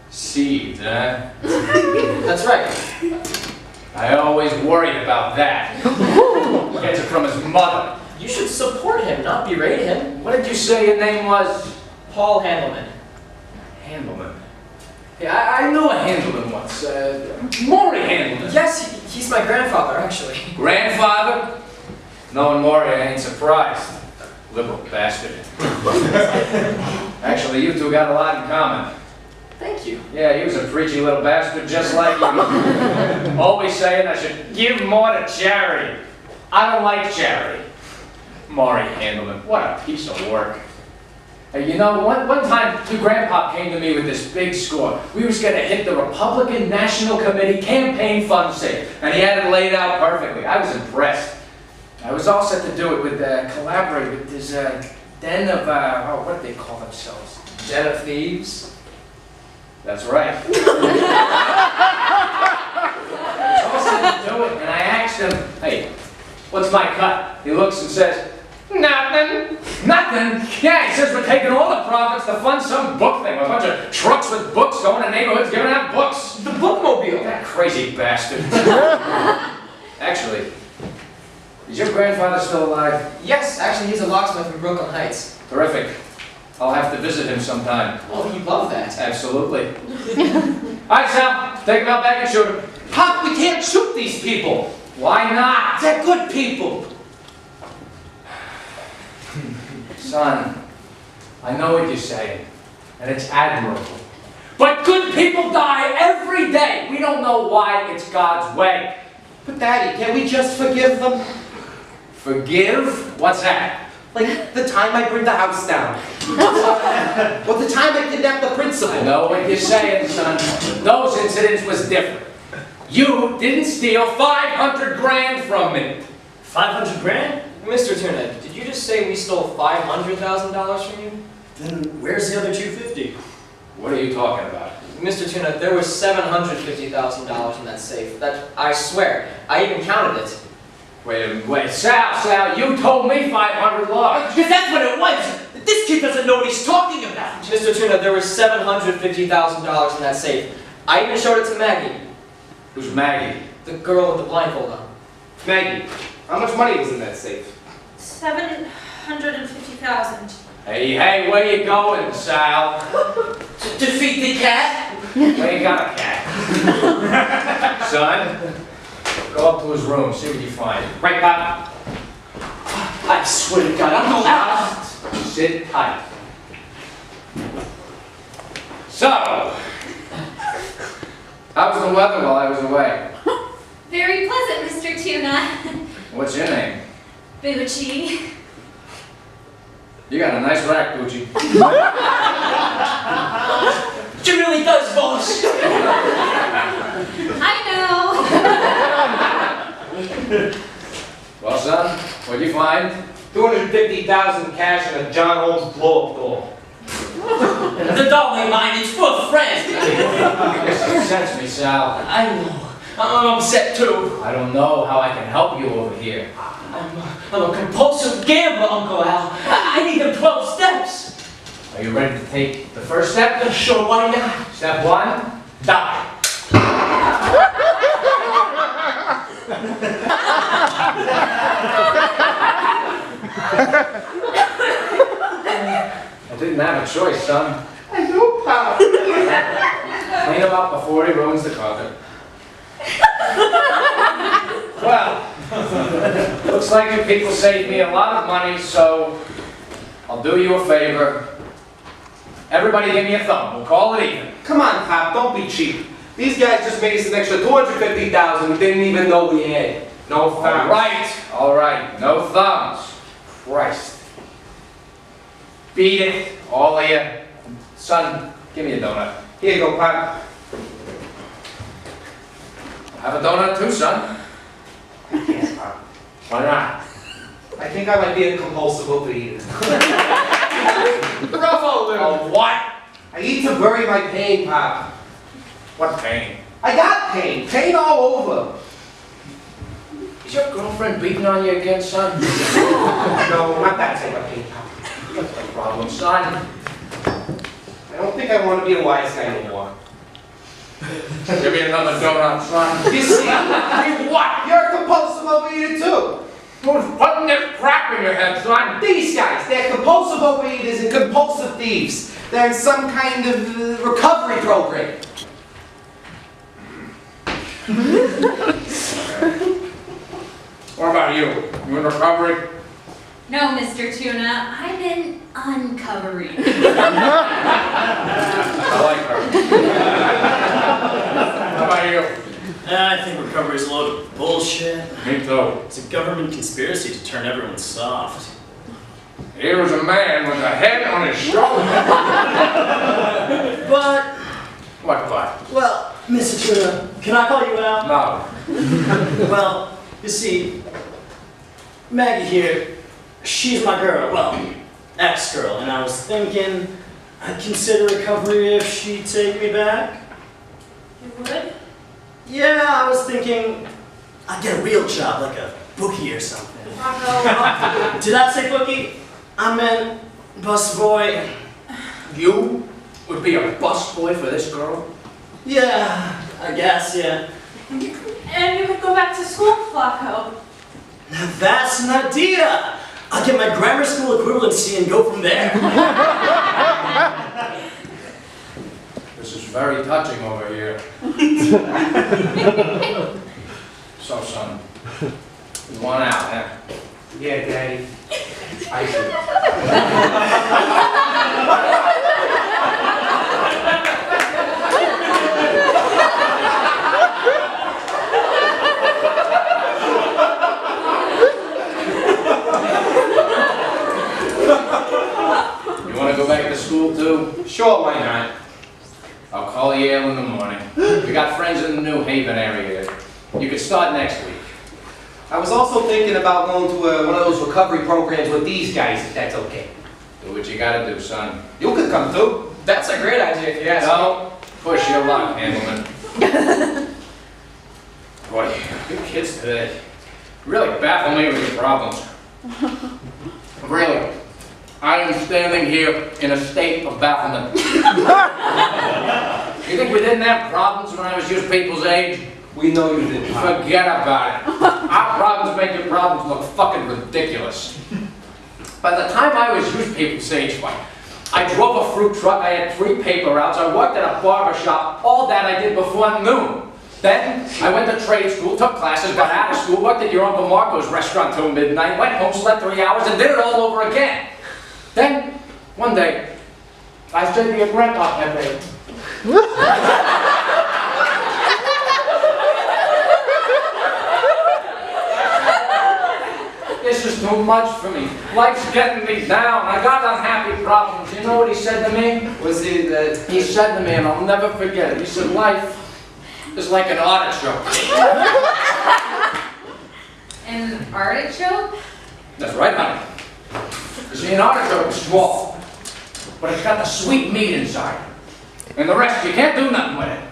Seeds, huh? That's right. I always worried about that. He gets it from his mother. You should support him, not berate him. What did you say your name was? Paul Handelman. Handelman. Yeah, I know a Handelman once. Maury Handelman. Yes, he's my grandfather, actually. Grandfather? Knowing Maury, I ain't surprised. Liberal bastard. Actually, you two got a lot in common. Thank you. Yeah, he was a preachy little bastard just like you. Always saying I should give more to charity. I don't like charity. Maury Handelman, what a piece of work. Hey, you know, one time, your grandpa came to me with this big score. We was gonna hit the Republican National Committee campaign fund safe, and he had it laid out perfectly. I was impressed. I was all set to do it with, collaborate with this, den of, what do they call themselves? Den of Thieves. That's right. I was all set to do it, and I asked him, hey, what's my cut? He looks and says, no, happening? Nothing? Yeah, he says we're taking all the profits to fund some book thing. A bunch of trucks with books going to neighborhoods giving out books. The bookmobile. That crazy bastard. Actually, is your grandfather still alive? Yes, actually, he's a locksmith in Brooklyn Heights. Terrific. I'll have to visit him sometime. Oh, he'd love that. Absolutely. All right, Sal, take him out back and shoot him. Pop, we can't shoot these people. Why not? They're good people. Son, I know what you're saying, and it's admirable. But good people die every day. We don't know why. It's God's way. But Daddy, can't we just forgive them? Forgive? What's that? Like the time I burned the house down. Or the time I kidnapped the principal. I know what you're saying, son. Those incidents was different. You didn't steal 500 grand from me. 500 grand? Mr. Tuna, did you just say we stole $500,000 from you? Then where's the other 250? What are you talking about? Mr. Tuna, there was $750,000 in that safe. That, I swear, I even counted it. Wait, Sal, you told me 500 lost. Because that's what it was. This kid doesn't know what he's talking about. Mr. Tuna, there was $750,000 in that safe. I even showed it to Maggie, Who's Maggie? the girl with the blindfold on. Maggie, how much money was in that safe? 750,000. Hey, where you going, Sal? To defeat the cat? Where you got a cat? Son, go up to his room, see what you find. Right, Pop? I swear to God, I'm going out. Sit tight. So, how was the weather while I was away? Very pleasant, Mr. Tuna. What's your name? Boochie. You got a nice rack, Boochie. She really does, boss. I know. Well, son, what'd you find? 250,000 cash and a John Holmes blow-up doll. The doll ain't mine, it's for a friend. This upsets me, Sal. I know. I'm upset too. I don't know how I can help you over here. I'm a compulsive gambler, Uncle Al. I need them 12 steps. Are you ready to take the first step? Sure, why not? Step 1, die. I didn't have a choice, son. I know, Pop. Clean him up before he ruins the carpet. Well, looks like you people saved me a lot of money, so I'll do you a favor. Everybody give me a thumb. We'll call it even. Come on, Pop, don't be cheap. These guys just made us an extra 250,000 we didn't even know we had. No thumbs. All right. No thumbs. Christ. Beat it, all of you. Son, give me a donut. Here you go, Pop. Have a donut too, son. Yes, Pop. Why not? I think I might be a compulsive overeater. Bravo, little what? I eat to bury my pain, Pop. What pain? I got pain. Pain all over. Is your girlfriend beating on you again, son? No, not that type of pain, Pop. What's the problem, son? I don't think I want to be a wise guy anymore. Give me another donut, son. You see, What? you're a compulsive overeater too. Who's putting this crap in your head, son? These guys, they're compulsive overeaters and compulsive thieves. They're in some kind of recovery program. What about you? You in recovery? No, Mr. Tuna, I'm in uncovering. I like her. How about you? I think recovery is a load of bullshit. Me too. It's a government conspiracy to turn everyone soft. Here was a man with a head on his shoulder. But, What? well, Mr. Tuna, can I call you out? No. Well, you see, Maggie here, she's my girl, well, ex-girl, and I was thinking I'd consider recovery if she'd take me back. You would? Yeah, I was thinking I'd get a real job, like a bookie or something. Did I say bookie? I meant busboy. You would be a busboy for this girl? Yeah, I guess, yeah. And you could go back to school, Flacco. Now that's an idea! I'll get my grammar school equivalency and go from there. This is very touching over here. So, son, you want out, huh? Yeah, Daddy. I should. You want to go back to school, too? Sure, why not? I'll call Yale in the morning. We got friends in the New Haven area. You could start next week. I was also thinking about going to one of those recovery programs with these guys, if that's okay. Do what you gotta do, son. You could come too. That's a great idea if you ask me. Don't push your luck, Handelman. Boy, you kids today really baffle me with your problems. Really, I am standing here in a state of bafflement. You think we didn't have problems when I was your people's age? We know you didn't. Forget about it. Our problems make your problems look fucking ridiculous. By the time I was your people's age, I drove a fruit truck, I had 3 paper routes, I worked at a barber shop, all that I did before noon. Then, I went to trade school, took classes, got out of school, worked at your Uncle Marco's restaurant till midnight, went home, slept 3 hours, and did it all over again. Then, one day, I said to your grandpa, Pepe, this is too much for me. Life's getting me down. I got unhappy problems. You know what he said to me? He said to me, and I'll never forget it. He said, life is like an artichoke. An artichoke? That's right, honey. You see, an artichoke is small, but it's got the sweet meat inside. And the rest, you can't do nothing with it.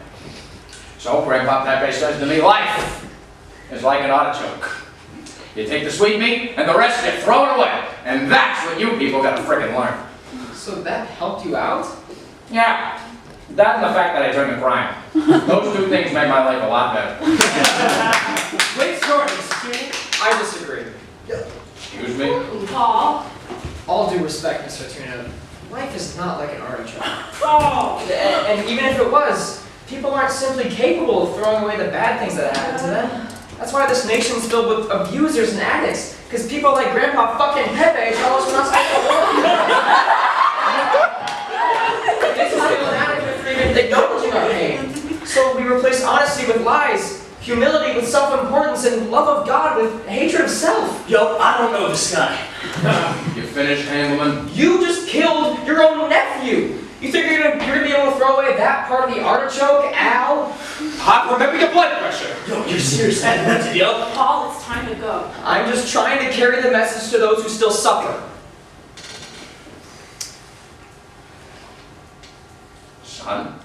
So, Grandpa Pepe says to me, life is like an artichoke. You take the sweet meat, and the rest you throw it away. And that's what you people gotta frickin' learn. So that helped you out? Yeah, that and the fact that I turned to crime. Those 2 things made my life a lot better. Great story, Mr. Tuna. I disagree. Excuse me? Paul. All due respect, Mr. Tuna, life is not like an artichoke. Oh. And even if it was, people aren't simply capable of throwing away the bad things that happen to them. That's why this nation's filled with abusers and addicts. Because people like Grandpa fucking Pepe tell us we're not supposed to work. This is inadequate for even acknowledging our pain. So we replace honesty with lies, humility with self-importance, and love of God with hatred of self. Yo, I don't know this guy. You finished, Handelman? You just killed your own nephew. You think you're gonna be able to throw away that part of the artichoke, Al? Hot, remember your blood pressure. Yo, you're serious? Yo. Paul, it's time to go. I'm just trying to carry the message to those who still suffer. Son,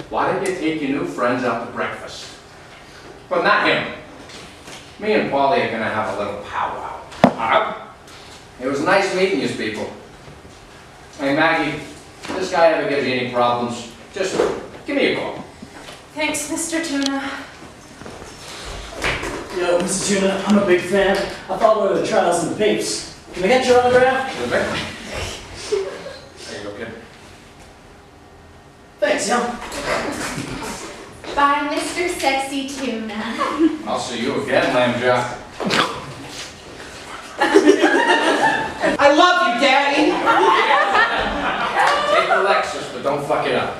why did you take your new friends out to breakfast? But not him. Me and Paulie are gonna have a little powwow. It was nice meeting you people. Hey Maggie, if this guy ever gives you any problems, just give me a call. Thanks, Mr. Tuna. Yo, Mr. Tuna, I'm a big fan. I followed the trials in the papes. Can I get your autograph? There you go, kid. Thanks, yo. Bye, Mr. Sexy Tuna. I'll see you again, lamb jock. I love you, Daddy! Take the Lexus, but don't fuck it up.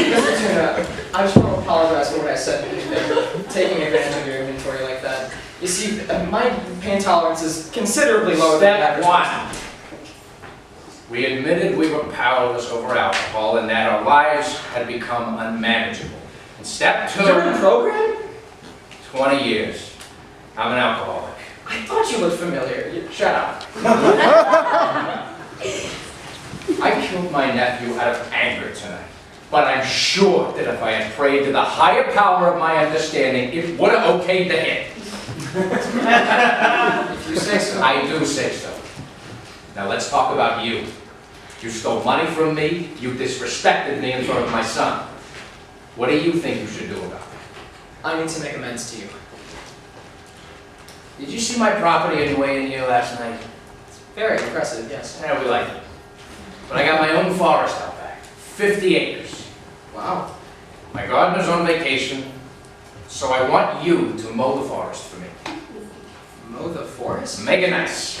Mr. Tuna, I just want to apologize for what I said, taking advantage of your inventory like that. You see, my pain tolerance is considerably lower than Step average. 1. We admitted we were powerless over alcohol and that our lives had become unmanageable. And step 2. You're in the program? 20 years. I'm an alcoholic. I thought you looked familiar. Shut up. I killed my nephew out of anger tonight. But I'm sure that if I had prayed to the higher power of my understanding, it would have okayed the hit. If you say so. I do say so. Now let's talk about you. You stole money from me, you disrespected me in front of my son. What do you think you should do about it? I need to make amends to you. Did you see my property anyway in here last night? It's very impressive, yes. Yeah, we like it. But I got my own forest out back. 50 acres. Wow. My gardener's on vacation, so I want you to mow the forest for me. Mow the forest? Make it nice.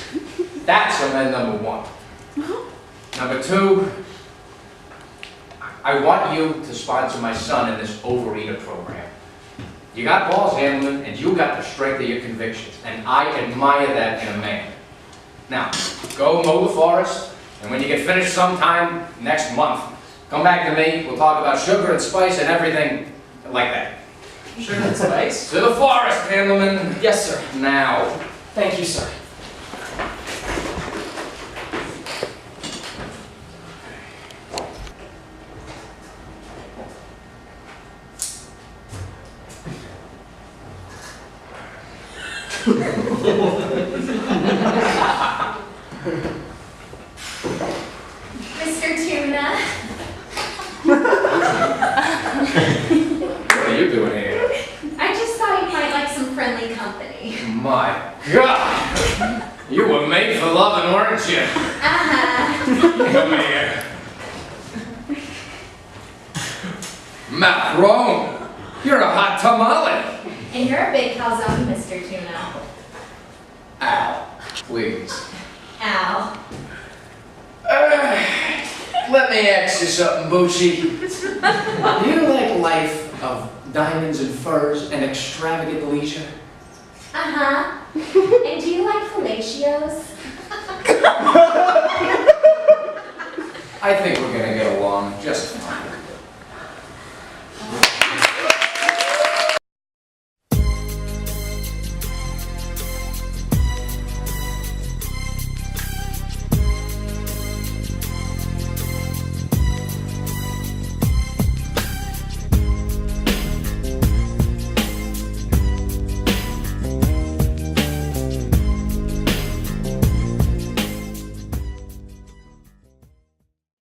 That's amendment number one. Number two, I want you to sponsor my son in this overeater program. You got balls, Hamlin, and you got the strength of your convictions, and I admire that in a man. Now, go mow the forest, and when you get finished sometime next month, come back to me, we'll talk about sugar and spice and everything like that. Sugar and spice? To the forest, Hamlin! Yes, sir. Now. Thank you, sir. Mr. Tuna. What are you doing here? I just thought you might like some friendly company. My God! You were made for loving, weren't you? Come here. Macron! You're a hot tamale! And you're a big calzone, Mr. Tuna. Al, please. Al. Let me ask you something, Boochie. Do you like life of diamonds and furs and extravagant leisure? Uh-huh. And do you like fellatios? I think we're gonna get along just fine.